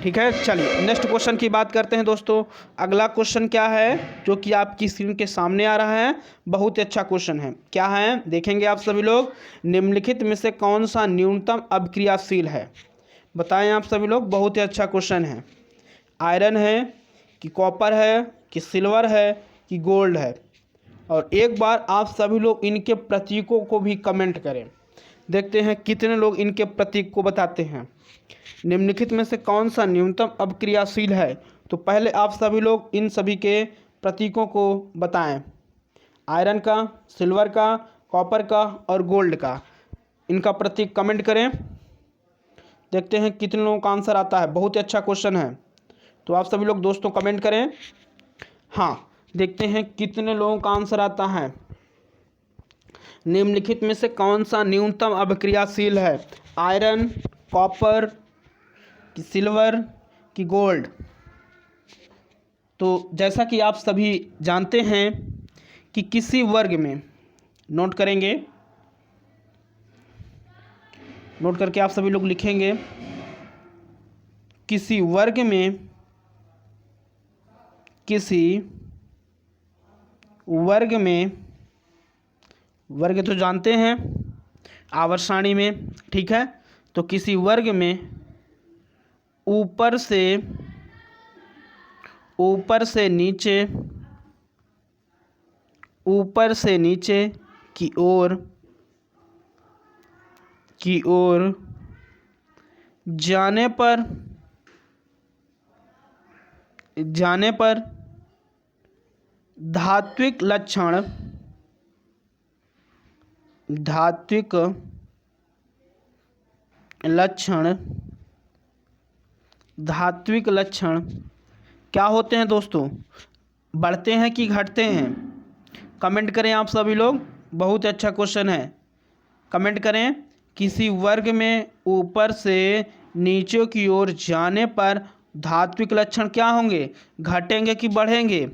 [SPEAKER 1] ठीक है, चलिए नेक्स्ट क्वेश्चन की बात करते हैं दोस्तों। अगला क्वेश्चन क्या है जो कि आपकी स्क्रीन के सामने आ रहा है, बहुत ही अच्छा क्वेश्चन है। क्या है, देखेंगे आप सभी लोग, निम्नलिखित में से कौन सा न्यूनतम अभिक्रियाशील है। बताएं आप सभी लोग, बहुत ही अच्छा क्वेश्चन है। आयरन है, कि कॉपर है कि सिल्वर है कि गोल्ड है। और एक बार आप सभी लोग इनके प्रतीकों को भी कमेंट करें। देखते हैं कितने लोग इनके प्रतीक को बताते हैं। निम्नलिखित में से कौन सा न्यूनतम अपक्रियाशील है? तो पहले आप सभी लोग इन सभी के प्रतीकों को बताएं। आयरन का, सिल्वर का, कॉपर का और गोल्ड का इनका प्रतीक कमेंट करें। देखते हैं कितने लोगों का आंसर आता है। बहुत ही अच्छा क्वेश्चन है, तो आप सभी लोग दोस्तों कमेंट करें। हाँ, देखते हैं कितने लोगों का आंसर आता है। निम्नलिखित में से कौन सा न्यूनतम अभिक्रियाशील है? आयरन, कॉपर कि सिल्वर कि गोल्ड? तो जैसा कि आप सभी जानते हैं कि किसी वर्ग में, नोट करेंगे, नोट करके आप सभी लोग लिखेंगे, किसी वर्ग में, किसी वर्ग में, वर्ग तो जानते हैं आवर्त सारणी में, ठीक है। तो किसी वर्ग में ऊपर से नीचे, ऊपर से नीचे की ओर जाने पर धात्विक लक्षण क्या होते हैं दोस्तों? बढ़ते हैं कि घटते हैं? कमेंट करें आप सभी लोग। बहुत अच्छा क्वेश्चन है, कमेंट करें। किसी वर्ग में ऊपर से नीचे की ओर जाने पर धात्विक लक्षण क्या होंगे? घटेंगे कि बढ़ेंगे?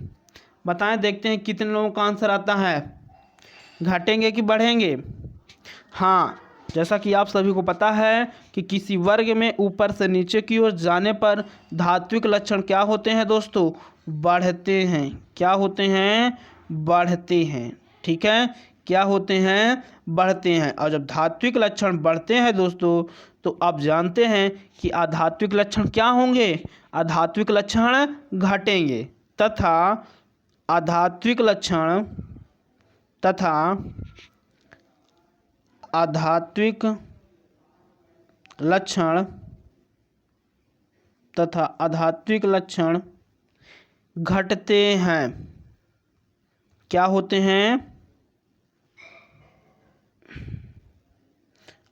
[SPEAKER 1] बताएं, देखते हैं कितने लोगों का आंसर आता है। घटेंगे कि बढ़ेंगे? हाँ, जैसा कि आप सभी को पता है कि किसी वर्ग में ऊपर से नीचे की ओर जाने पर धात्विक लक्षण क्या होते हैं दोस्तों? बढ़ते हैं। क्या होते हैं? बढ़ते हैं, ठीक है। क्या होते हैं? बढ़ते हैं। और जब धात्विक लक्षण बढ़ते हैं दोस्तों, तो आप जानते हैं कि अधात्विक लक्षण क्या होंगे? अधात्विक लक्षण घटेंगे तथा आध्यात्मिक लक्षण तथा आध्यात्मिक लक्षण घटते हैं। क्या होते हैं?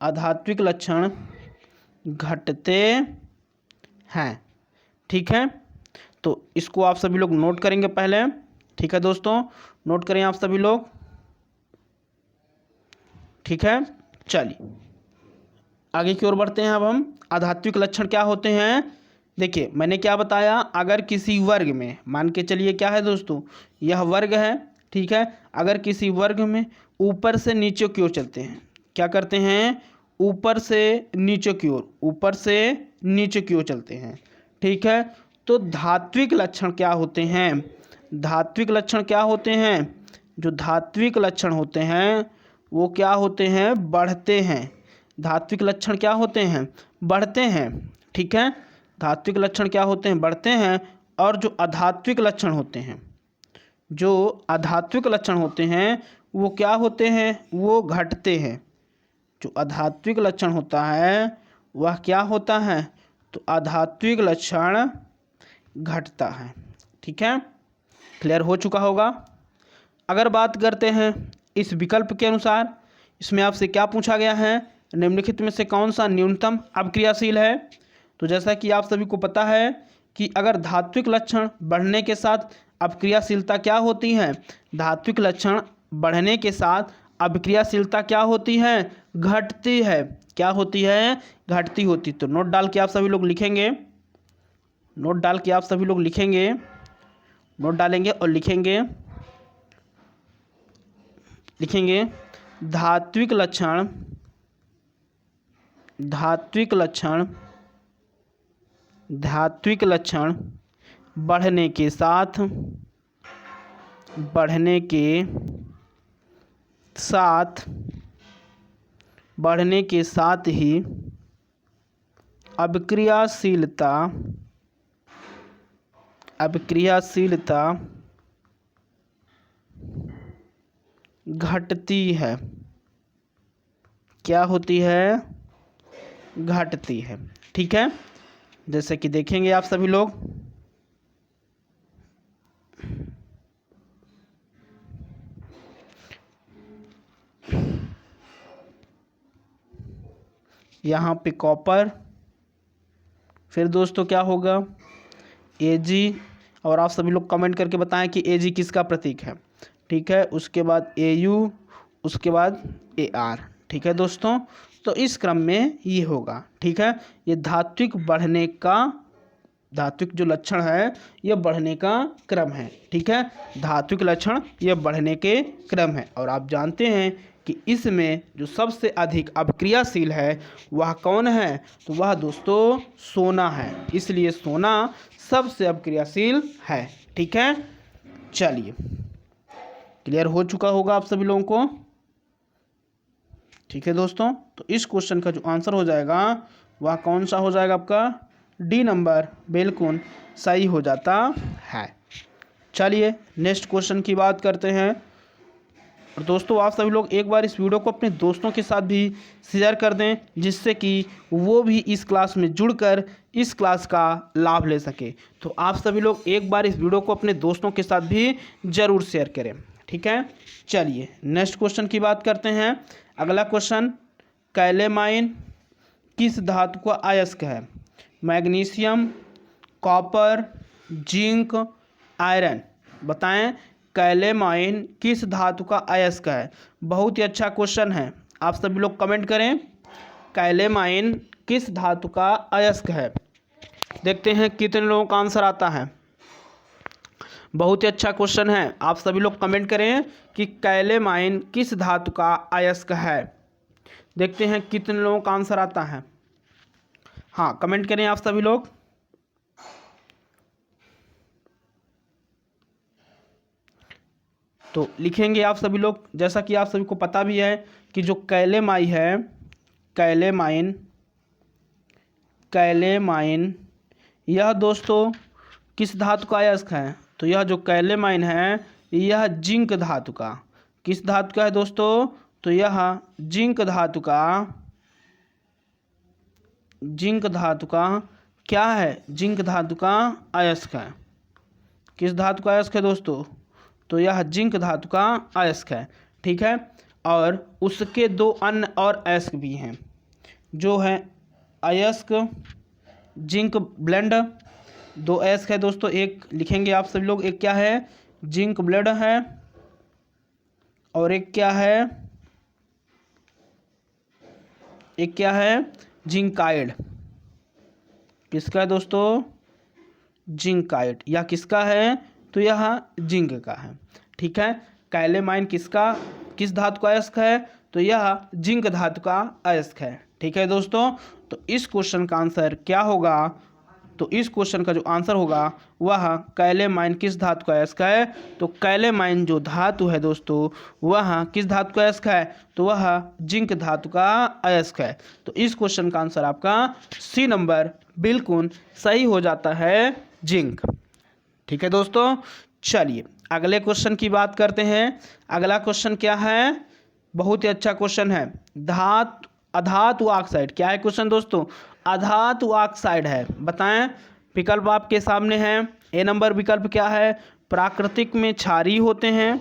[SPEAKER 1] आध्यात्मिक लक्षण घटते हैं, ठीक है। तो इसको आप सभी लोग नोट करेंगे पहले, ठीक है दोस्तों, नोट करें आप सभी लोग, ठीक है। चलिए आगे की ओर बढ़ते हैं। अब हम आध्यात्मिक लक्षण क्या होते हैं। देखिए मैंने क्या बताया, अगर किसी वर्ग में, मान के चलिए क्या है दोस्तों, यह वर्ग है, ठीक है। अगर किसी वर्ग में ऊपर से नीचे की ओर चलते हैं, क्या करते हैं? ऊपर से नीचे की ओर, ऊपर से नीचे की ओर चलते हैं, ठीक है। तो धात्विक लक्षण क्या होते हैं? धात्विक लक्षण क्या होते हैं? जो धात्विक लक्षण होते हैं वो क्या होते हैं? बढ़ते हैं। धात्विक लक्षण क्या होते हैं? बढ़ते हैं, ठीक है। धात्विक लक्षण क्या होते हैं? बढ़ते हैं। और जो आध्यात्मिक लक्षण होते हैं, जो आध्यात्मिक लक्षण होते हैं वो क्या होते हैं? वो घटते हैं। जो आध्यात्मिक लक्षण होता है वह क्या होता है? तो आध्यात्मिक लक्षण घटता है, ठीक है। क्लियर हो चुका होगा। अगर बात करते हैं इस विकल्प के अनुसार, इसमें आपसे क्या पूछा गया है, निम्नलिखित में से कौन सा न्यूनतम अपक्रियाशील है। तो जैसा कि आप सभी को पता है कि अगर धात्विक लक्षण बढ़ने के साथ अपक्रियाशीलता क्या होती है, धात्विक लक्षण बढ़ने के साथ अभिक्रियाशीलता क्या होती है? घटती है। क्या होती है? घटती होती। तो नोट डाल के आप सभी लोग लिखेंगे, नोट डाल के आप सभी लोग लिखेंगे, नोट डालेंगे और लिखेंगे धात्विक लक्षण, धात्विक लक्षण बढ़ने के साथ ही अभिक्रियाशीलता अभिक्रियाशीलता घटती है। क्या होती है? घटती है। ठीक है, जैसे कि देखेंगे आप सभी लोग, यहाँ पे कॉपर, फिर दोस्तों क्या होगा? Ag। और आप सभी लोग कमेंट करके बताएं कि Ag किसका प्रतीक है। ठीक है, उसके बाद Au, उसके बाद Ar। ठीक है दोस्तों, तो इस क्रम में ये होगा। ठीक है, ये धात्विक बढ़ने का, धात्विक जो लक्षण है ये बढ़ने का क्रम है। ठीक है, धात्विक लक्षण ये बढ़ने के क्रम है। और आप जानते हैं कि इसमें जो सबसे अधिक अभिक्रियाशील है वह कौन है? तो वह दोस्तों सोना है। इसलिए सोना सबसे अभिक्रियाशील है। ठीक है, चलिए, क्लियर हो चुका होगा आप सभी लोगों को। ठीक है दोस्तों, तो इस क्वेश्चन का जो आंसर हो जाएगा वह कौन सा हो जाएगा? आपका डी नंबर बिल्कुल सही हो जाता है। चलिए नेक्स्ट क्वेश्चन की बात करते हैं। और दोस्तों आप सभी लोग एक बार इस वीडियो को अपने दोस्तों के साथ भी शेयर कर दें, जिससे कि वो भी इस क्लास में जुड़कर इस क्लास का लाभ ले सके। तो आप सभी लोग एक बार इस वीडियो को अपने दोस्तों के साथ भी ज़रूर शेयर करें। ठीक है, चलिए नेक्स्ट क्वेश्चन की बात करते हैं। अगला क्वेश्चन, कैलेमाइन किस धातु का अयस्क है? Magnesium, copper, zinc, iron. बताएं कैलेमाइन किस धातु का अयस्क है? बहुत ही अच्छा क्वेश्चन है, आप सभी लोग कमेंट करें कैलेमाइन किस धातु का अयस्क है। देखते हैं कितने लोगों का आंसर आता है। बहुत ही अच्छा क्वेश्चन है, आप सभी लोग कमेंट करें कि कैलेमाइन किस धातु का अयस्क है। देखते हैं कितने लोगों का आंसर आता है। हाँ, कमेंट करें आप सभी लोग। तो लिखेंगे आप सभी लोग, जैसा कि आप सभी को पता भी है कि जो कैलेमाइन है, कैलेमाइन यह दोस्तों किस धातु का अयस्क है? तो यह जो कैलेमाइन है यह जिंक धातु का, किस धातु का है दोस्तों? तो यह जिंक धातु का क्या है? जिंक धातु का अयस्क है। किस धातु का अयस्क है दोस्तों? तो यह जिंक धातु का अयस्क है। ठीक है, और उसके दो अन्य और अयस्क भी हैं, जो है अयस्क जिंक ब्लेंड। दो अयस्क है दोस्तों, एक लिखेंगे आप सभी लोग, एक क्या है? जिंक ब्लेंड है, और एक क्या है? एक क्या है? जिंकाइड। किसका है दोस्तों? जिंकाइड। यह किसका है? तो यह जिंक का है। ठीक है, कैलेमाइन किस धातु का अयस्क है? तो यह जिंक धातु का अयस्क है। ठीक है दोस्तों, तो इस क्वेश्चन का आंसर क्या होगा? तो इस क्वेश्चन का जो आंसर होगा वह कैलेमाइन किस धातु का अयस्क है? तो कैलेमाइन जो धातु है दोस्तों वह किस धातु का अयस्क है? तो वह जिंक धातु का अयस्क है। तो इस क्वेश्चन का आंसर आपका सी नंबर बिल्कुल सही हो जाता है, जिंक। ठीक है दोस्तों, चलिए अगले क्वेश्चन की बात करते हैं। अगला क्वेश्चन क्या है? बहुत ही अच्छा क्वेश्चन है। अधातु ऑक्साइड। क्या है क्वेश्चन दोस्तों? अधातु ऑक्साइड है। बताएं, विकल्प आपके सामने है। ए नंबर विकल्प क्या है? प्राकृतिक में क्षारीय होते हैं।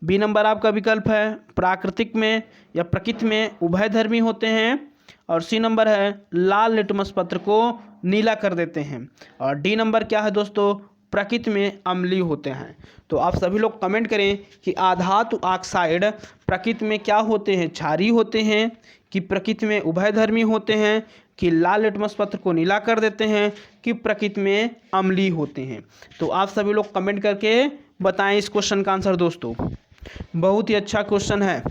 [SPEAKER 1] बी नंबर आपका विकल्प है प्राकृतिक में या प्रकृति में उभयधर्मी होते हैं। और सी नंबर है लाल लिटमस पत्र को नीला कर देते हैं। और डी नंबर क्या है दोस्तों? प्रकृति में अम्लीय होते हैं। तो आप सभी लोग कमेंट करें कि अधातु ऑक्साइड प्रकृति में क्या होते हैं? क्षारीय होते हैं, कि प्रकृति में उभयधर्मी होते हैं, कि लाल लिटमस पत्र को नीला कर देते हैं, कि प्रकृति में अम्लीय होते हैं। तो आप सभी लोग कमेंट करके बताएं इस क्वेश्चन का आंसर दोस्तों। बहुत ही अच्छा क्वेश्चन है,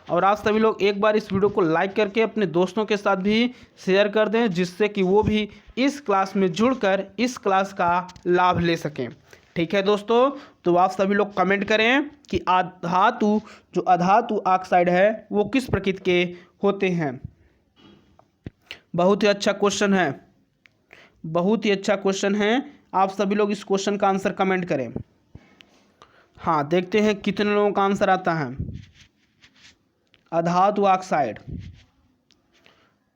[SPEAKER 1] और आप सभी लोग एक बार इस वीडियो को लाइक करके अपने दोस्तों के साथ भी शेयर कर दें, जिससे कि वो भी इस क्लास में जुड़कर इस क्लास का लाभ ले सकें। ठीक है दोस्तों, तो आप सभी लोग कमेंट करें कि जो अधातु ऑक्साइड है वो किस प्रकृति के होते हैं। बहुत ही अच्छा क्वेश्चन है, बहुत ही अच्छा क्वेश्चन है, आप सभी लोग इस क्वेश्चन का आंसर कमेंट करें। हाँ, देखते हैं कितने लोगों का आंसर आता है। अधातु ऑक्साइड।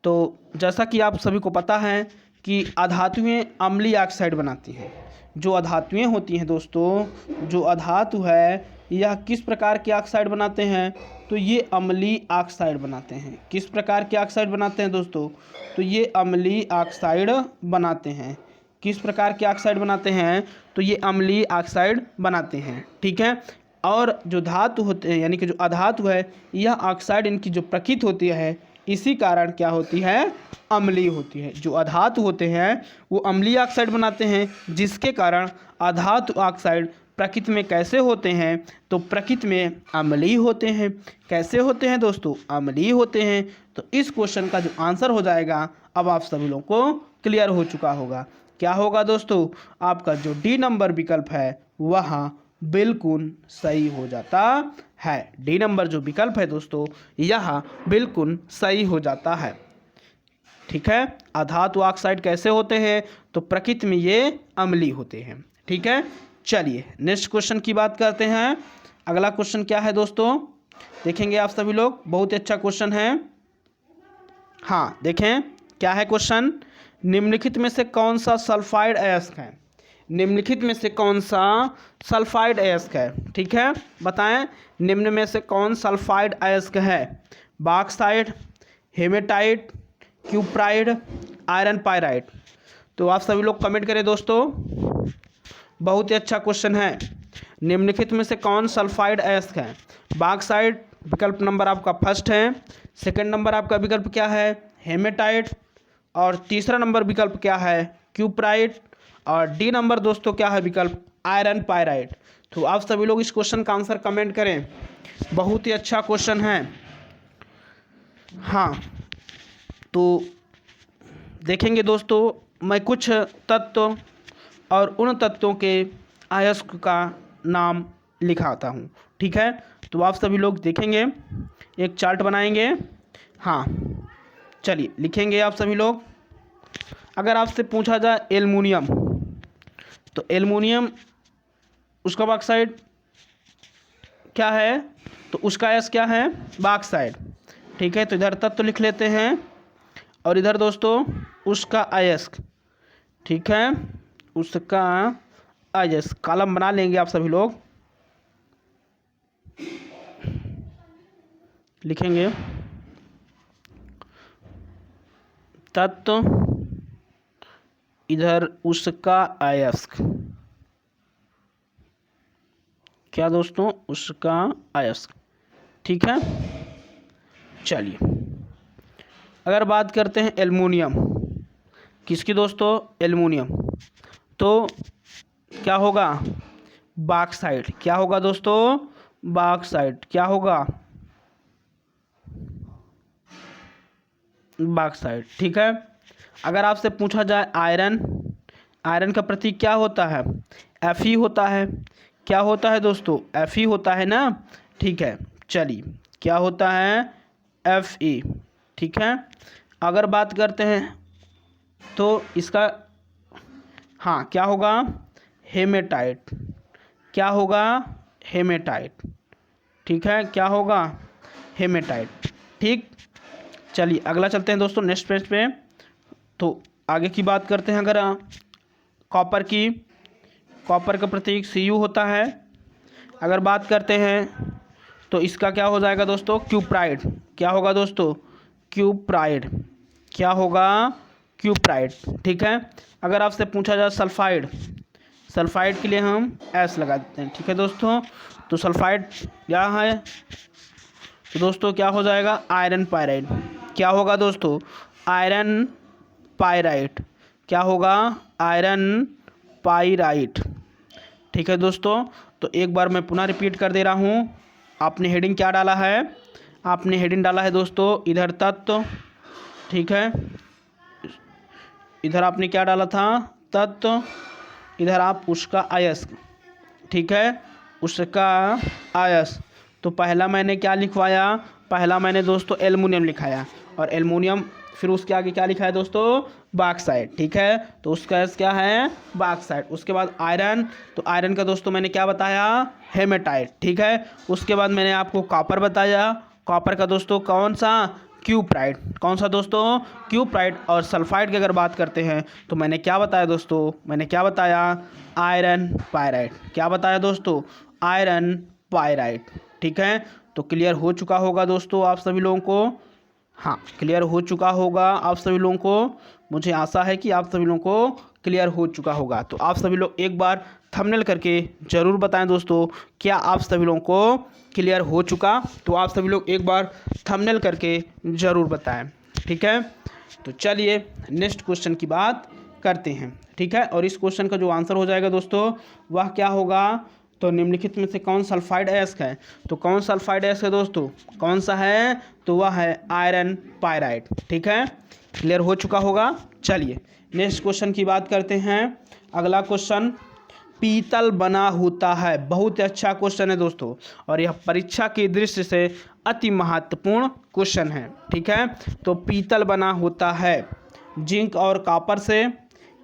[SPEAKER 1] तो जैसा कि आप सभी को पता है कि अधातुएं अम्लीय ऑक्साइड बनाती हैं। जो अधातुएं होती हैं दोस्तों, जो अधातु है यह किस प्रकार के ऑक्साइड बनाते हैं? तो ये अम्लीय ऑक्साइड बनाते हैं। किस प्रकार के ऑक्साइड बनाते हैं दोस्तों? तो ये अम्लीय ऑक्साइड बनाते हैं। किस प्रकार के ऑक्साइड बनाते हैं? तो ये अम्लीय ऑक्साइड बनाते हैं। ठीक है। और जो धातु होते हैं यानी कि जो अधातु है, यह ऑक्साइड इनकी जो प्रकृति होती है इसी कारण क्या होती है? अम्लीय होती है। जो अधातु होते हैं वो अम्लीय ऑक्साइड बनाते हैं, जिसके कारण अधातु ऑक्साइड प्रकृति में कैसे होते हैं? तो प्रकृति में अम्लीय होते हैं। कैसे होते हैं दोस्तों? अम्लीय होते हैं। तो इस क्वेश्चन का जो आंसर हो जाएगा, अब आप सभी लोगों को क्लियर हो चुका होगा। क्या होगा दोस्तों? आपका जो डी नंबर विकल्प है वह बिल्कुल सही हो जाता है। डी नंबर जो विकल्प है दोस्तों, यह बिल्कुल सही हो जाता है। ठीक है। अधातु ऑक्साइड कैसे होते हैं? तो प्रकृति में ये अम्लीय होते हैं। ठीक है। चलिए नेक्स्ट क्वेश्चन की बात करते हैं। अगला क्वेश्चन क्या है दोस्तों, देखेंगे आप सभी लोग। बहुत ही अच्छा क्वेश्चन है। हाँ, देखें क्या है क्वेश्चन। निम्नलिखित में से कौन सा सल्फाइड अयस्क है? निम्नलिखित में से कौन सा सल्फाइड अयस्क है? ठीक है, बताएं निम्न में से कौन सल्फाइड अयस्क है? Bauxite, hematite, cuprite, iron pyrite. तो आप सभी लोग कमेंट करें दोस्तों। बहुत ही अच्छा क्वेश्चन है। निम्नलिखित में से कौन सल्फाइड अयस्क है? बॉक्साइट विकल्प नंबर आपका फर्स्ट है। सेकंड नंबर आपका विकल्प क्या है? हेमेटाइट। और तीसरा नंबर विकल्प क्या है? क्यूप्राइट। और डी नंबर दोस्तों क्या है विकल्प? Iron pyrite. तो आप सभी लोग इस क्वेश्चन का आंसर कमेंट करें। बहुत ही अच्छा क्वेश्चन है। हाँ, तो देखेंगे दोस्तों, मैं कुछ तत्व और उन तत्वों के अयस्क का नाम लिखाता हूँ। ठीक है। तो आप सभी लोग देखेंगे, एक चार्ट बनाएंगे। हाँ, चलिए लिखेंगे आप सभी लोग। अगर आपसे पूछा जाए एल्युमिनियम, तो एल्युमिनियम उसका बॉक्साइड क्या है? तो उसका अयस्क क्या है? बॉक्साइड। ठीक है। तो इधर तत्व लिख लेते हैं और इधर दोस्तों उसका अयस्क। ठीक है, उसका अयस्क कॉलम बना लेंगे आप सभी लोग। लिखेंगे तत्व, इधर उसका अयस्क। क्या दोस्तों? उसका अयस्क। ठीक है। चलिए अगर बात करते हैं एल्युमिनियम, किसकी दोस्तों? एल्युमिनियम। तो क्या होगा? बॉक्साइट। क्या होगा दोस्तों? बॉक्साइट। क्या होगा? बॉक्साइट। ठीक है। अगर आपसे पूछा जाए आयरन, आयरन का प्रतीक क्या होता है? Fe होता है। क्या होता है दोस्तों? Fe होता है ना। ठीक है। चलिए क्या होता है? Fe। ठीक है। अगर बात करते हैं तो इसका, हाँ, क्या होगा? हेमेटाइट। क्या होगा? हेमेटाइट। ठीक है। क्या होगा? हेमेटाइट। ठीक। चलिए अगला चलते हैं दोस्तों नेक्स्ट पेज पे। तो आगे की बात करते हैं। अगर कॉपर की, कॉपर का प्रतीक Cu होता है। अगर बात करते हैं तो इसका क्या हो जाएगा दोस्तों? क्यूप्राइड। क्या होगा दोस्तों? क्यूप्राइड। क्या होगा? क्यूप्राइड। ठीक है। अगर आपसे पूछा जाए सल्फाइड, सल्फाइड के लिए हम S लगा देते हैं। ठीक है दोस्तों। तो सल्फाइड क्या है? तो दोस्तों क्या हो जाएगा? Iron pyrite. क्या होगा दोस्तों? Iron pyrite. क्या होगा? Iron pyrite. ठीक है दोस्तों। तो एक बार मैं पुनः रिपीट कर दे रहा हूँ। आपने हेडिंग क्या डाला है? आपने हेडिंग डाला है दोस्तों इधर तत्व। ठीक है। इधर आपने क्या डाला था? तत्व। इधर आप उसका अयस्क। ठीक है, उसका अयस्क। तो पहला मैंने क्या लिखवाया? पहला मैंने दोस्तों एल्युमिनियम लिखाया। और एल्युमिनियम फिर उसके आगे क्या लिखा है दोस्तों, बॉक्साइट। ठीक है, तो उसका एस क्या है, बॉक्साइट। उसके बाद आयरन, तो आयरन का दोस्तों मैंने क्या बताया, हेमेटाइट। ठीक है, उसके बाद मैंने आपको कॉपर बताया। कॉपर का दोस्तों कौन सा, क्यूप्राइट। कौन सा दोस्तों, क्यूप्राइट। और सल्फाइड की अगर बात करते हैं तो मैंने क्या बताया दोस्तों, मैंने क्या बताया, आयरन पायराइट। क्या बताया दोस्तों, आयरन पायराइट। ठीक है, तो क्लियर हो चुका होगा दोस्तों आप सभी लोगों को। हाँ, क्लियर हो चुका होगा आप सभी लोगों को। मुझे आशा है कि आप सभी लोगों को क्लियर हो चुका होगा। तो आप सभी लोग एक बार थंबनेल करके ज़रूर बताएं दोस्तों, क्या आप सभी लोगों को क्लियर हो चुका। तो आप सभी लोग एक बार थंबनेल करके ज़रूर बताएं। ठीक है, तो चलिए नेक्स्ट क्वेश्चन की बात करते हैं। ठीक है, और इस क्वेश्चन का जो आंसर हो जाएगा दोस्तों वह क्या होगा, तो निम्नलिखित में से कौन सल्फाइड एस्क है। तो कौन सल्फाइड एस्क है दोस्तों, कौन सा है, तो वह है आयरन पायराइट। ठीक है, क्लियर हो चुका होगा। चलिए नेक्स्ट क्वेश्चन की बात करते हैं। अगला क्वेश्चन, पीतल बना होता है। बहुत ही अच्छा क्वेश्चन है दोस्तों, और यह परीक्षा की दृष्टि से अति महत्वपूर्ण क्वेश्चन है। ठीक है, तो पीतल बना होता है जिंक और कॉपर से,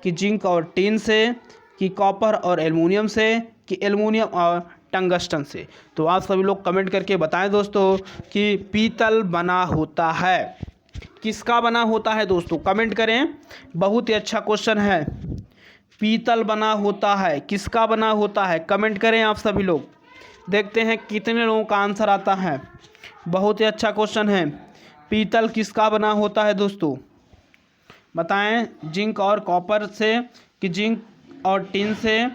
[SPEAKER 1] कि जिंक और टिन से, कि कॉपर और एल्युमिनियम से, कि एल्युमिनियम और टंगस्टन से। तो आप सभी लोग कमेंट करके बताएं दोस्तों कि पीतल बना होता है किसका बना होता है दोस्तों, कमेंट करें। बहुत ही अच्छा क्वेश्चन है, पीतल बना होता है किसका बना होता है, कमेंट करें आप सभी लोग। देखते हैं कितने लोगों का आंसर आता है। बहुत ही अच्छा क्वेश्चन है, पीतल किसका बना होता है दोस्तों, बताएं। जिंक और कॉपर से, कि जिंक और टिन से,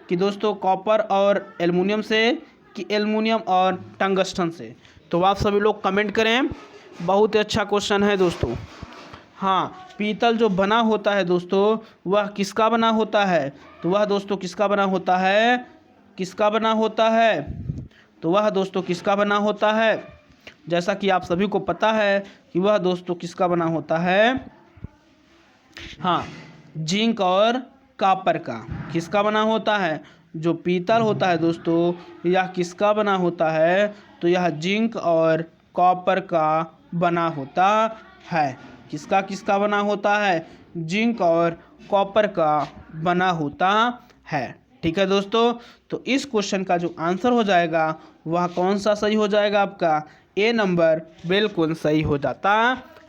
[SPEAKER 1] कि दोस्तों कॉपर और एल्युमिनियम से, कि एल्युमिनियम और टंगस्टन से। तो आप सभी लोग कमेंट करें। बहुत ही अच्छा क्वेश्चन है दोस्तों। हाँ, पीतल जो बना होता है दोस्तों वह किसका बना होता है, तो वह दोस्तों किसका बना होता है, किसका बना होता है, तो वह दोस्तों किसका बना होता है, जैसा कि आप सभी को पता है कि वह दोस्तों किसका बना होता है, हाँ, जिंक और कॉपर का। किसका बना होता है, जो पीतल होता है दोस्तों यह किसका बना होता है, तो यह जिंक और कॉपर का बना होता है। किसका किसका बना होता है, जिंक और कॉपर का बना होता है। ठीक है दोस्तों, तो इस क्वेश्चन का जो आंसर हो जाएगा वह कौन सा सही हो जाएगा, आपका ए नंबर बिल्कुल सही हो जाता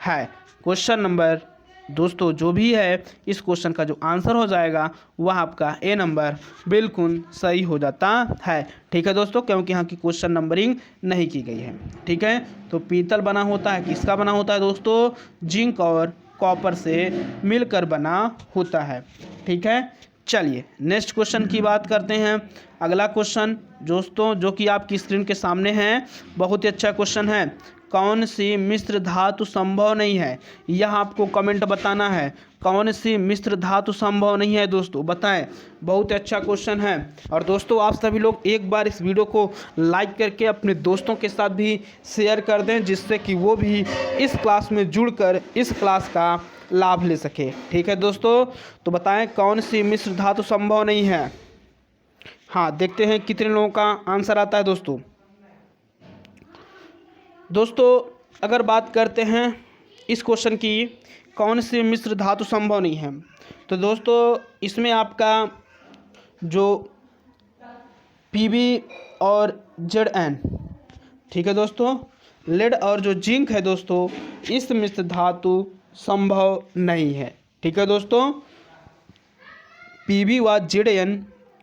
[SPEAKER 1] है। क्वेश्चन नंबर दोस्तों जो भी है इस क्वेश्चन का जो आंसर हो जाएगा वह आपका ए नंबर बिल्कुल सही हो जाता है। ठीक है दोस्तों, क्योंकि यहाँ की क्वेश्चन नंबरिंग नहीं की गई है। ठीक है, तो पीतल बना होता है किसका बना होता है दोस्तों, जिंक और कॉपर से मिलकर बना होता है। ठीक है, चलिए नेक्स्ट क्वेश्चन की बात करते हैं। अगला क्वेश्चन दोस्तों जो कि आपकी स्क्रीन के सामने है, बहुत ही अच्छा क्वेश्चन है। कौन सी मिश्र धातु संभव नहीं है, यह आपको कमेंट बताना है। कौन सी मिश्र धातु संभव नहीं है दोस्तों, बताएं। बहुत अच्छा क्वेश्चन है। और दोस्तों आप सभी लोग एक बार इस वीडियो को लाइक करके अपने दोस्तों के साथ भी शेयर कर दें, जिससे कि वो भी इस क्लास में जुड़कर इस क्लास का लाभ ले सके। ठीक है दोस्तों, तो बताएं कौन सी मिश्र धातु संभव नहीं है। हाँ, देखते हैं कितने लोगों का आंसर आता है दोस्तों। दोस्तों अगर बात करते हैं इस क्वेश्चन की, कौन सी मिश्र धातु संभव नहीं है, तो दोस्तों इसमें आपका जो Pb और Zn, ठीक है दोस्तों, लेड और जो जिंक है दोस्तों, इस मिश्र धातु संभव नहीं है। ठीक है दोस्तों, Pb व Zn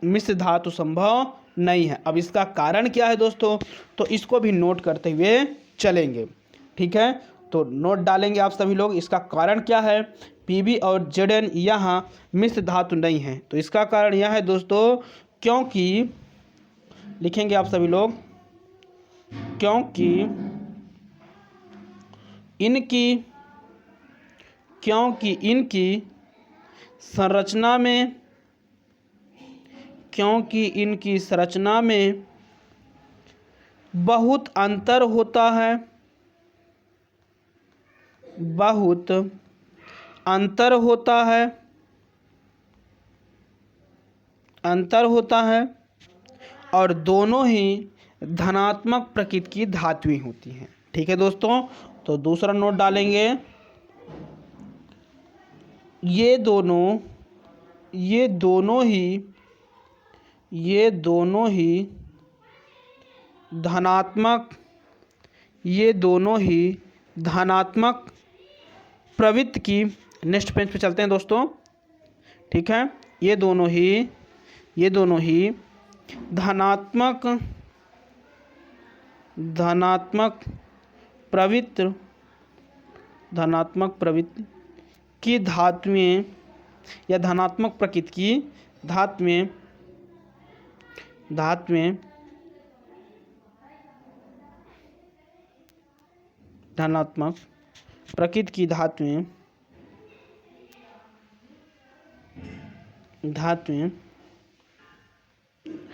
[SPEAKER 1] मिश्र धातु संभव नहीं है। अब इसका कारण क्या है दोस्तों, तो इसको भी नोट करते हुए चलेंगे। ठीक है, तो नोट डालेंगे आप सभी लोग। इसका कारण क्या है, Pb और Zn यहाँ मिश्र धातु नहीं है, तो इसका कारण यह है दोस्तों, क्योंकि लिखेंगे आप सभी लोग, क्योंकि इनकी संरचना में, क्योंकि इनकी संरचना में बहुत अंतर होता है, बहुत अंतर होता है, और दोनों ही धनात्मक प्रकृति की धातुएं होती हैं। ठीक है दोस्तों, तो दूसरा नोट डालेंगे, ये दोनों धनात्मक प्रवृत्ति की, नेक्स्ट पेज पे चलते हैं दोस्तों, ठीक है। ये दोनों ही धनात्मक प्रवृत्ति की धातुएं या धनात्मक प्रकृति की धातुएं धनात्मक प्रकृति की धातुएं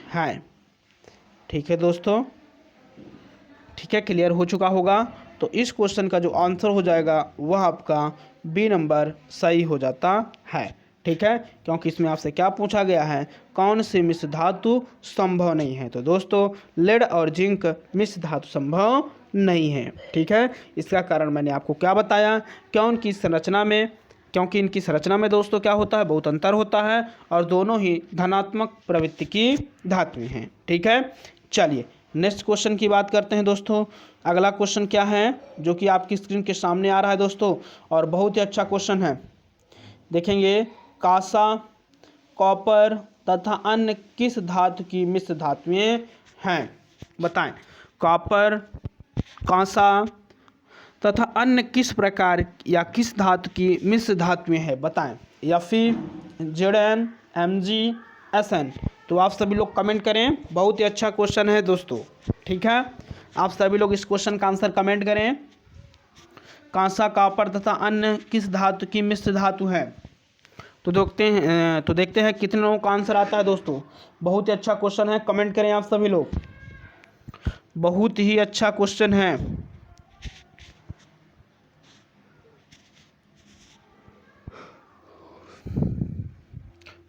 [SPEAKER 1] है। ठीक है दोस्तों, ठीक है, क्लियर हो चुका होगा। तो इस क्वेश्चन का जो आंसर हो जाएगा वह आपका बी नंबर सही हो जाता है। ठीक है, क्योंकि इसमें आपसे क्या पूछा गया है, कौन सी मिश्र धातु संभव नहीं है। तो दोस्तों लेड और जिंक मिश्र धातु संभव नहीं है। ठीक है, इसका कारण मैंने आपको क्या बताया, क्योंकि इनकी संरचना में दोस्तों क्या होता है, बहुत अंतर होता है और दोनों ही धनात्मक प्रवृत्ति की धातुएं हैं। ठीक है, चलिए नेक्स्ट क्वेश्चन की बात करते हैं दोस्तों। अगला क्वेश्चन क्या है जो कि आपकी स्क्रीन के सामने आ रहा है दोस्तों, और बहुत ही अच्छा क्वेश्चन है। देखेंगे, कांसा, कॉपर तथा अन्य किस धातु की मिश्र धातुएं हैं, बताएं। कॉपर, कांसा तथा अन्य किस प्रकार या किस धातु की मिश्र धातुएं हैं, बताएं। Fe, Zn, Mg, Sn। तो आप सभी लोग कमेंट करें, बहुत ही अच्छा क्वेश्चन है दोस्तों। ठीक है, आप सभी लोग इस क्वेश्चन का आंसर कमेंट करें। कांसा, कॉपर तथा अन्य किस धातु की मिश्र धातु है। तो देखते हैं कितने लोगों का आंसर आता है दोस्तों। बहुत ही अच्छा क्वेश्चन है, कमेंट करें आप सभी लोग, बहुत ही अच्छा क्वेश्चन है।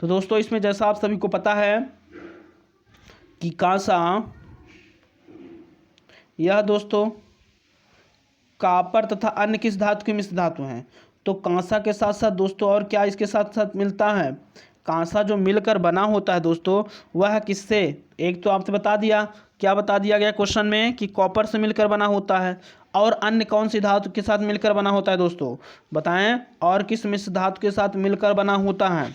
[SPEAKER 1] तो दोस्तों इसमें जैसा आप सभी को पता है कि कांसा, यह दोस्तों कॉपर तथा अन्य किस धातु की मिश्र धातु हैं। तो कांसा के साथ साथ दोस्तों और क्या इसके साथ साथ मिलता है, कांसा जो मिलकर बना होता है दोस्तों वह किससे, एक तो आपसे बता दिया, क्या बता दिया गया क्वेश्चन में कि कॉपर से मिलकर बना होता है, और अन्य कौन सी धातु के साथ मिलकर बना होता है दोस्तों, बताएं। और किस मिश्र धातु के साथ मिलकर बना होता है,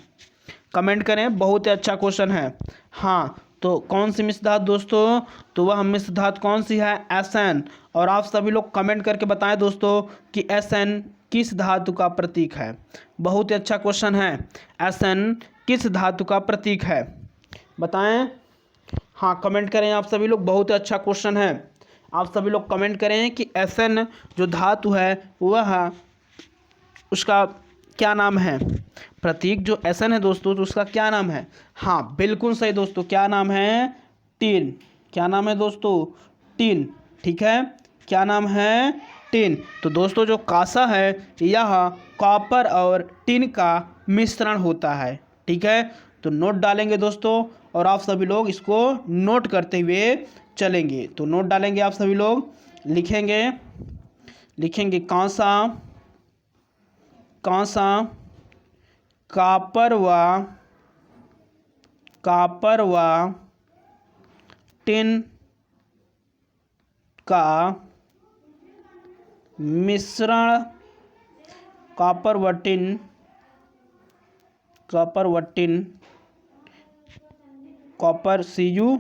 [SPEAKER 1] कमेंट करें, बहुत ही अच्छा क्वेश्चन है। हाँ, तो कौन सी मिश्र धातु दोस्तों, तो वह मिश्र धातु कौन सी है, Sn। और आप सभी लोग कमेंट करके बताएं दोस्तों कि Sn किस धातु का प्रतीक है। बहुत ही अच्छा क्वेश्चन है, Sn किस धातु का प्रतीक है, बताएं। हाँ, कमेंट करें आप सभी लोग, बहुत ही अच्छा क्वेश्चन है। आप सभी लोग कमेंट करें कि Sn जो धातु है वह उसका क्या नाम है, प्रतीक जो Sn है दोस्तों तो उसका क्या नाम है। हाँ बिल्कुल सही दोस्तों, क्या नाम है, टिन। क्या नाम है दोस्तों, टिन। ठीक है, क्या नाम है, टिन। तो दोस्तों जो कांसा है यह कॉपर और टिन का मिश्रण होता है। ठीक है, तो नोट डालेंगे दोस्तों, और आप सभी लोग इसको नोट करते हुए चलेंगे। तो नोट डालेंगे आप सभी लोग, लिखेंगे कांसा, कॉपर व टिन का मिश्रण, कॉपर व टिन, कॉपर Cu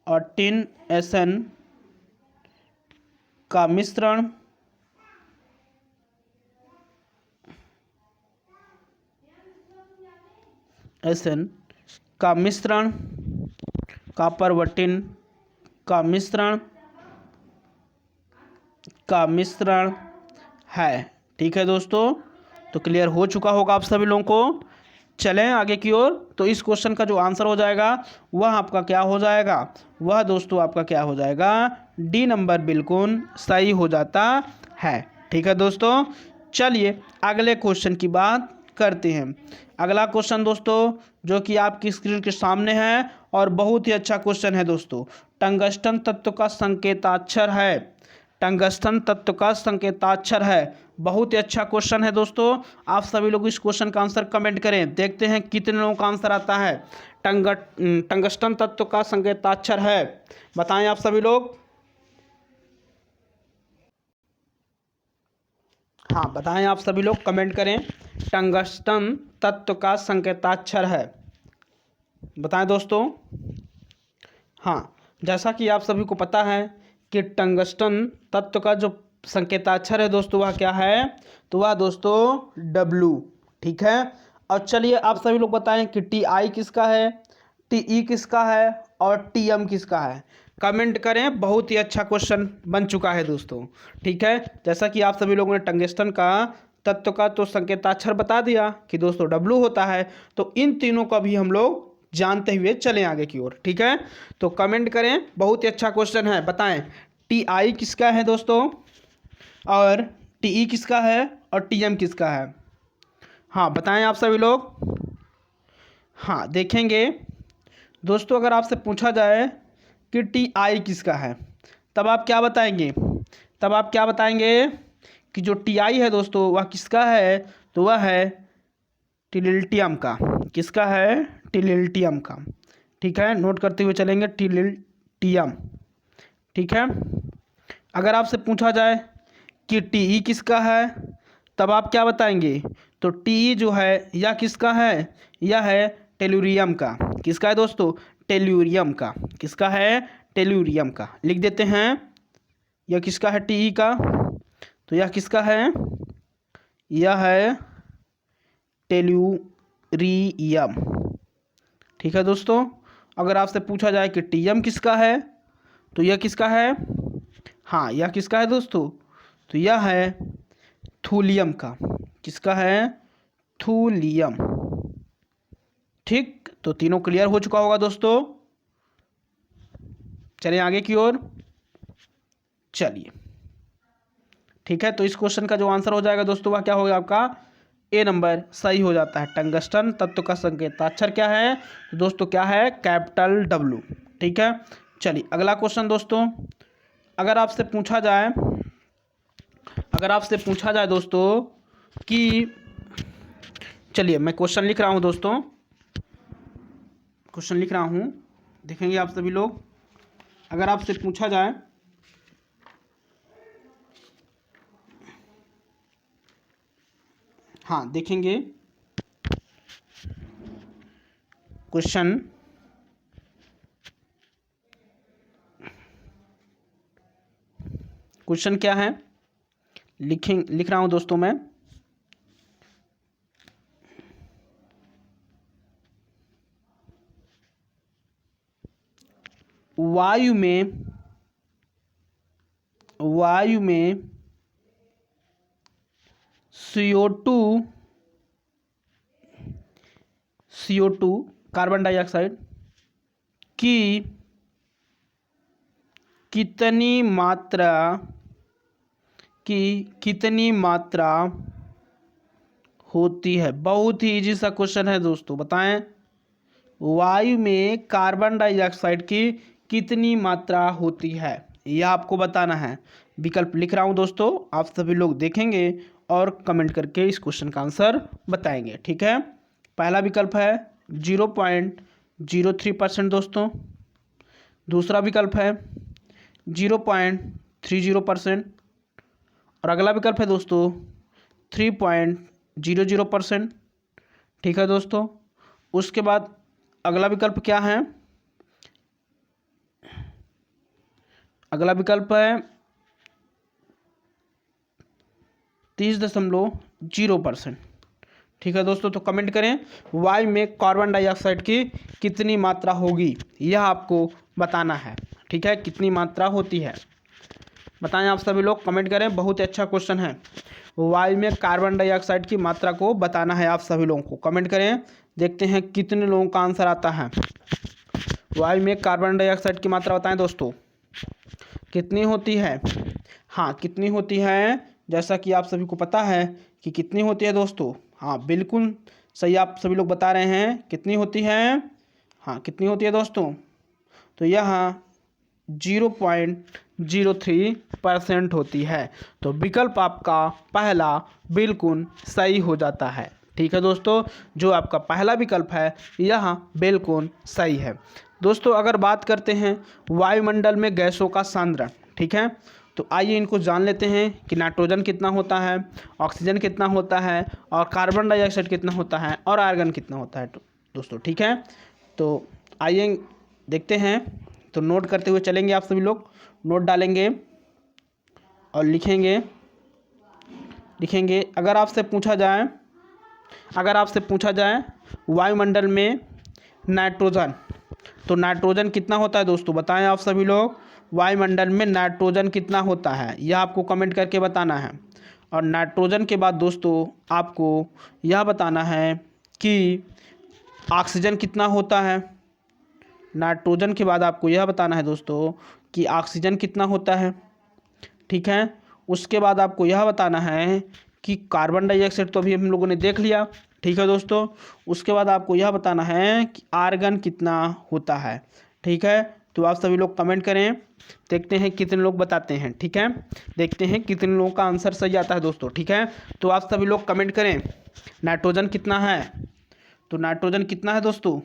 [SPEAKER 1] और टिन Sn का मिश्रण कॉपर व टिन का मिश्रण है। ठीक है दोस्तों, तो क्लियर हो चुका होगा आप सभी लोगों को। चलें आगे की ओर। तो इस क्वेश्चन का जो आंसर हो जाएगा वह आपका क्या हो जाएगा, वह दोस्तों आपका क्या हो जाएगा, डी नंबर बिल्कुल सही हो जाता है। ठीक है दोस्तों, चलिए अगले क्वेश्चन की बात करते हैं। अगला क्वेश्चन दोस्तों जो कि आपकी स्क्रीन के सामने है और बहुत ही अच्छा क्वेश्चन है दोस्तों। टंगस्टन तत्व का संकेताक्षर है, टंगस्टन तत्व का संकेताक्षर है। बहुत ही अच्छा क्वेश्चन है दोस्तों। आप सभी लोग इस क्वेश्चन का आंसर कमेंट करें, देखते हैं कितने लोगों का आंसर आता है। टंगस्टन तत्व का संकेताक्षर है, बताएं आप सभी लोग। हाँ, बताएं आप सभी लोग, कमेंट करें। टंगस्टन तत्व का संकेताक्षर है, बताएं दोस्तों। हाँ, जैसा कि आप सभी को पता है कि टंगस्टन तत्व का जो संकेताक्षर है दोस्तों वह क्या है, तो वह दोस्तों डब्लू, ठीक है। और चलिए आप सभी लोग बताएं कि टी आई किसका है, टी ई किसका है और टी एम किसका है। कमेंट करें, बहुत ही अच्छा क्वेश्चन बन चुका है दोस्तों, ठीक है। जैसा कि आप सभी लोगों ने टंगस्टन का तत्व का तो संकेताक्षर बता दिया कि दोस्तों डब्लू होता है, तो इन तीनों का भी हम लोग जानते हुए चलें आगे की ओर, ठीक है। तो कमेंट करें, बहुत ही अच्छा क्वेश्चन है, बताएं टी आई किसका है दोस्तों और टी ई किसका है और टी एम किसका है। हाँ, बताएं आप सभी लोग। हाँ, देखेंगे दोस्तों, अगर आपसे पूछा जाए कि टी आई किसका है, तब आप क्या बताएंगे, तब आप क्या बताएंगे कि जो टी आई है दोस्तों वह किसका है, तो वह है टिलिटियम का। किसका है, टिलिटियम का, ठीक है। नोट करते हुए चलेंगे, टिलिटियम, ठीक है। अगर आपसे पूछा जाए कि टी ई किसका है, तब आप क्या बताएंगे, तो टी ई जो है यह किसका है, यह है टेलुरियम का। किसका है दोस्तों, टेलुरियम का। किसका है, टेलुरियम का। लिख देते हैं, यह किसका है टी ई का, तो यह किसका है, यह है टेलुरियम, ठीक है दोस्तों। अगर आपसे पूछा जाए कि टी एम किसका है, तो यह किसका है, हाँ यह किसका है दोस्तों, तो यह है थूलियम का। किसका है, थूलियम, ठीक। तो तीनों क्लियर हो चुका होगा दोस्तों। चलिए आगे की ओर चलिए, ठीक है। तो इस क्वेश्चन का जो आंसर हो जाएगा दोस्तों वह क्या होगा, आपका ए नंबर सही हो जाता है। टंगस्टन तत्व का संकेताक्षर क्या है, तो दोस्तों क्या है, कैपिटल डब्लू, ठीक है। चलिए अगला क्वेश्चन दोस्तों, अगर आपसे पूछा जाए, अगर आपसे पूछा जाए दोस्तों कि, चलिए मैं क्वेश्चन लिख रहा हूं दोस्तों, क्वेश्चन लिख रहा हूं, देखेंगे आप सभी लोग। अगर आपसे पूछा जाए, हाँ देखेंगे क्वेश्चन, क्वेश्चन क्या है, लिख रहा हूं दोस्तों मैं। वायु में CO2 कार्बन डाइऑक्साइड की कितनी मात्रा होती है। बहुत ही इजी सा क्वेश्चन है दोस्तों, बताएं वायु में कार्बन डाइऑक्साइड की कितनी मात्रा होती है, यह आपको बताना है। विकल्प लिख रहा हूं दोस्तों, आप सभी लोग देखेंगे और कमेंट करके इस क्वेश्चन का आंसर बताएंगे, ठीक है। पहला विकल्प है 0.03% दोस्तों, दूसरा विकल्प है 0.30%, और अगला विकल्प है दोस्तों 3.00%, ठीक है दोस्तों। उसके बाद अगला विकल्प क्या है, अगला विकल्प है 30.0%, ठीक है दोस्तों। तो कमेंट करें वायु में कार्बन डाइऑक्साइड की कितनी मात्रा होगी, यह आपको बताना है, ठीक है। कितनी मात्रा होती है बताएं आप सभी लोग, कमेंट करें। बहुत ही अच्छा क्वेश्चन है, वायु में कार्बन डाइऑक्साइड की मात्रा को बताना है आप सभी लोगों को। कमेंट करें, देखते हैं कितने लोगों का आंसर आता है। वायु में कार्बन डाइऑक्साइड की मात्रा बताएं दोस्तों, कितनी होती है। हाँ, कितनी होती है, जैसा कि आप सभी को पता है कि कितनी होती है दोस्तों। हाँ बिल्कुल सही, आप सभी लोग बता रहे हैं कितनी होती है। हाँ, कितनी होती है दोस्तों, तो यह 0.03% होती है। तो विकल्प आपका पहला बिल्कुल सही हो जाता है। ठीक है दोस्तों, जो आपका पहला विकल्प है यह बिल्कुल सही है। दोस्तों अगर बात करते हैं वायुमंडल में गैसों का सांद्रण, ठीक है, तो आइए इनको जान लेते हैं कि नाइट्रोजन कितना होता है, ऑक्सीजन कितना होता है, और कार्बन डाइऑक्साइड कितना होता है, और आर्गन कितना होता है। तो दोस्तों ठीक है, तो आइए देखते हैं। तो नोट करते हुए चलेंगे, आप सभी लोग नोट डालेंगे और लिखेंगे। अगर आपसे पूछा जाए वायुमंडल में नाइट्रोजन, तो नाइट्रोजन कितना होता है दोस्तों, बताएं आप सभी लोग। वायुमंडल में नाइट्रोजन कितना होता है यह आपको कमेंट करके बताना है। और नाइट्रोजन के बाद दोस्तों आपको यह बताना है कि ऑक्सीजन कितना होता है। नाइट्रोजन के बाद आपको यह बताना है दोस्तों कि ऑक्सीजन कितना होता है। ठीक है, उसके बाद आपको यह बताना है कि कार्बन डाइऑक्साइड तो अभी हम लोगों ने देख लिया। ठीक है दोस्तों, उसके बाद आपको यह बताना है कि आर्गन कितना होता है। ठीक है, तो आप सभी लोग कमेंट करें, देखते हैं कितने लोग बताते हैं। ठीक है, देखते हैं कितने लोगों का आंसर सही आता है दोस्तों। ठीक है, तो आप सभी लोग कमेंट करें नाइट्रोजन कितना है। तो नाइट्रोजन कितना है दोस्तों,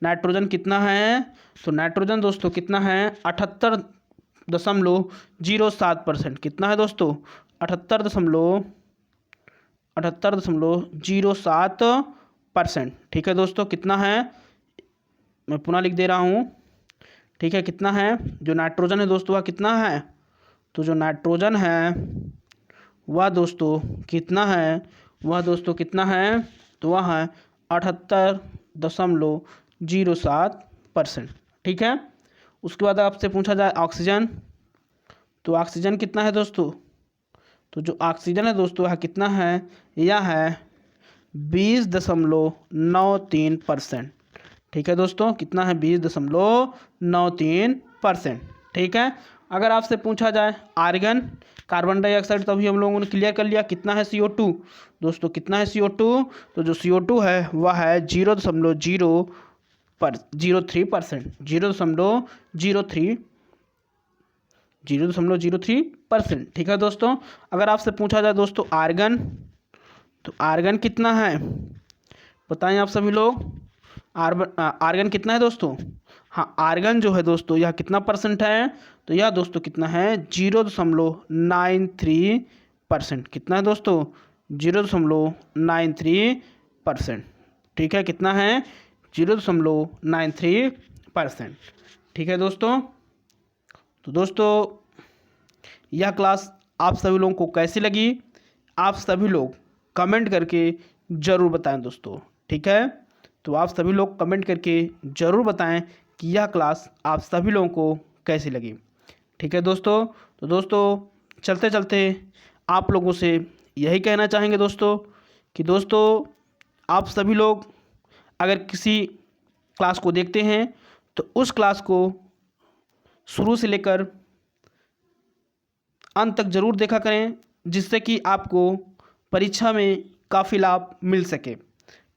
[SPEAKER 1] नाइट्रोजन कितना है, तो नाइट्रोजन दोस्तों कितना है 78.07%। कितना है दोस्तों 78.07%। ठीक है दोस्तों, कितना है, मैं पुनः लिख दे रहा हूँ। ठीक है, कितना है जो नाइट्रोजन है दोस्तों, वह कितना है, तो जो नाइट्रोजन है वह दोस्तों कितना है, तो वह है 78.07%। ठीक है, उसके बाद आपसे पूछा जाए ऑक्सीजन, तो ऑक्सीजन कितना है दोस्तों, तो जो ऑक्सीजन है दोस्तों वह कितना है, यह है 20.93%। ठीक है दोस्तों, कितना है 20.93%। ठीक है, अगर आपसे पूछा जाए आर्गन, कार्बन डाइऑक्साइड तो अभी हम लोगों ने क्लियर कर लिया। कितना है CO2 दोस्तों, कितना है CO2, तो जो CO2 है वह है 0.03%। 0.03%। ठीक है दोस्तों, अगर आपसे पूछा जाए दोस्तों आर्गन, तो आर्गन कितना है, बताएं आप सभी लोग। आर्गन कितना है दोस्तों, हाँ आर्गन जो है दोस्तों यह कितना परसेंट है, तो यह दोस्तों कितना है 0.93%। कितना है दोस्तों 0.93%। ठीक है, कितना है 0.93%। ठीक है दोस्तों, तो दोस्तों यह क्लास आप सभी लोगों को कैसी लगी, आप सभी लोग कमेंट करके ज़रूर बताएं दोस्तों। ठीक है, तो आप सभी लोग कमेंट करके ज़रूर बताएं कि यह क्लास आप सभी लोगों को कैसी लगी। ठीक है दोस्तों, तो दोस्तों चलते चलते आप लोगों से यही कहना चाहेंगे दोस्तों कि दोस्तों आप सभी लोग अगर किसी क्लास को देखते हैं तो उस क्लास को शुरू से लेकर अंत तक ज़रूर देखा करें, जिससे कि आपको परीक्षा में काफ़ी लाभ मिल सके।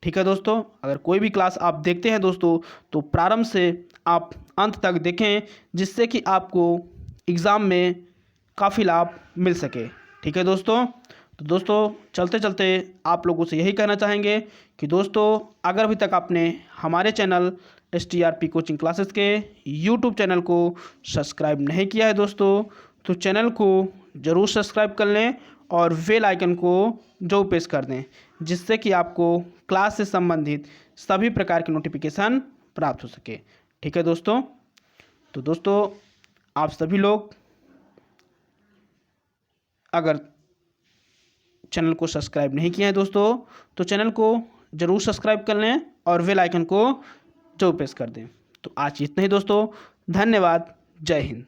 [SPEAKER 1] ठीक है दोस्तों, अगर कोई भी क्लास आप देखते हैं दोस्तों तो प्रारंभ से आप अंत तक देखें, जिससे कि आपको एग्ज़ाम में काफ़ी लाभ मिल सके। ठीक है दोस्तों, तो दोस्तों चलते चलते आप लोगों से यही कहना चाहेंगे कि दोस्तों अगर अभी तक आपने हमारे चैनल STRP कोचिंग क्लासेस के YouTube चैनल को सब्सक्राइब नहीं किया है दोस्तों, तो चैनल को ज़रूर सब्सक्राइब कर लें और बेल आइकन को जो प्रेस कर दें, जिससे कि आपको क्लास से संबंधित सभी प्रकार की नोटिफिकेशन प्राप्त हो सके। ठीक है दोस्तों, तो दोस्तों आप सभी लोग अगर चैनल को सब्सक्राइब नहीं किया है दोस्तों, तो चैनल को ज़रूर सब्सक्राइब कर लें और बेल आइकन को जो प्रेस कर दें। तो आज इतना ही दोस्तों, धन्यवाद, जय हिंद।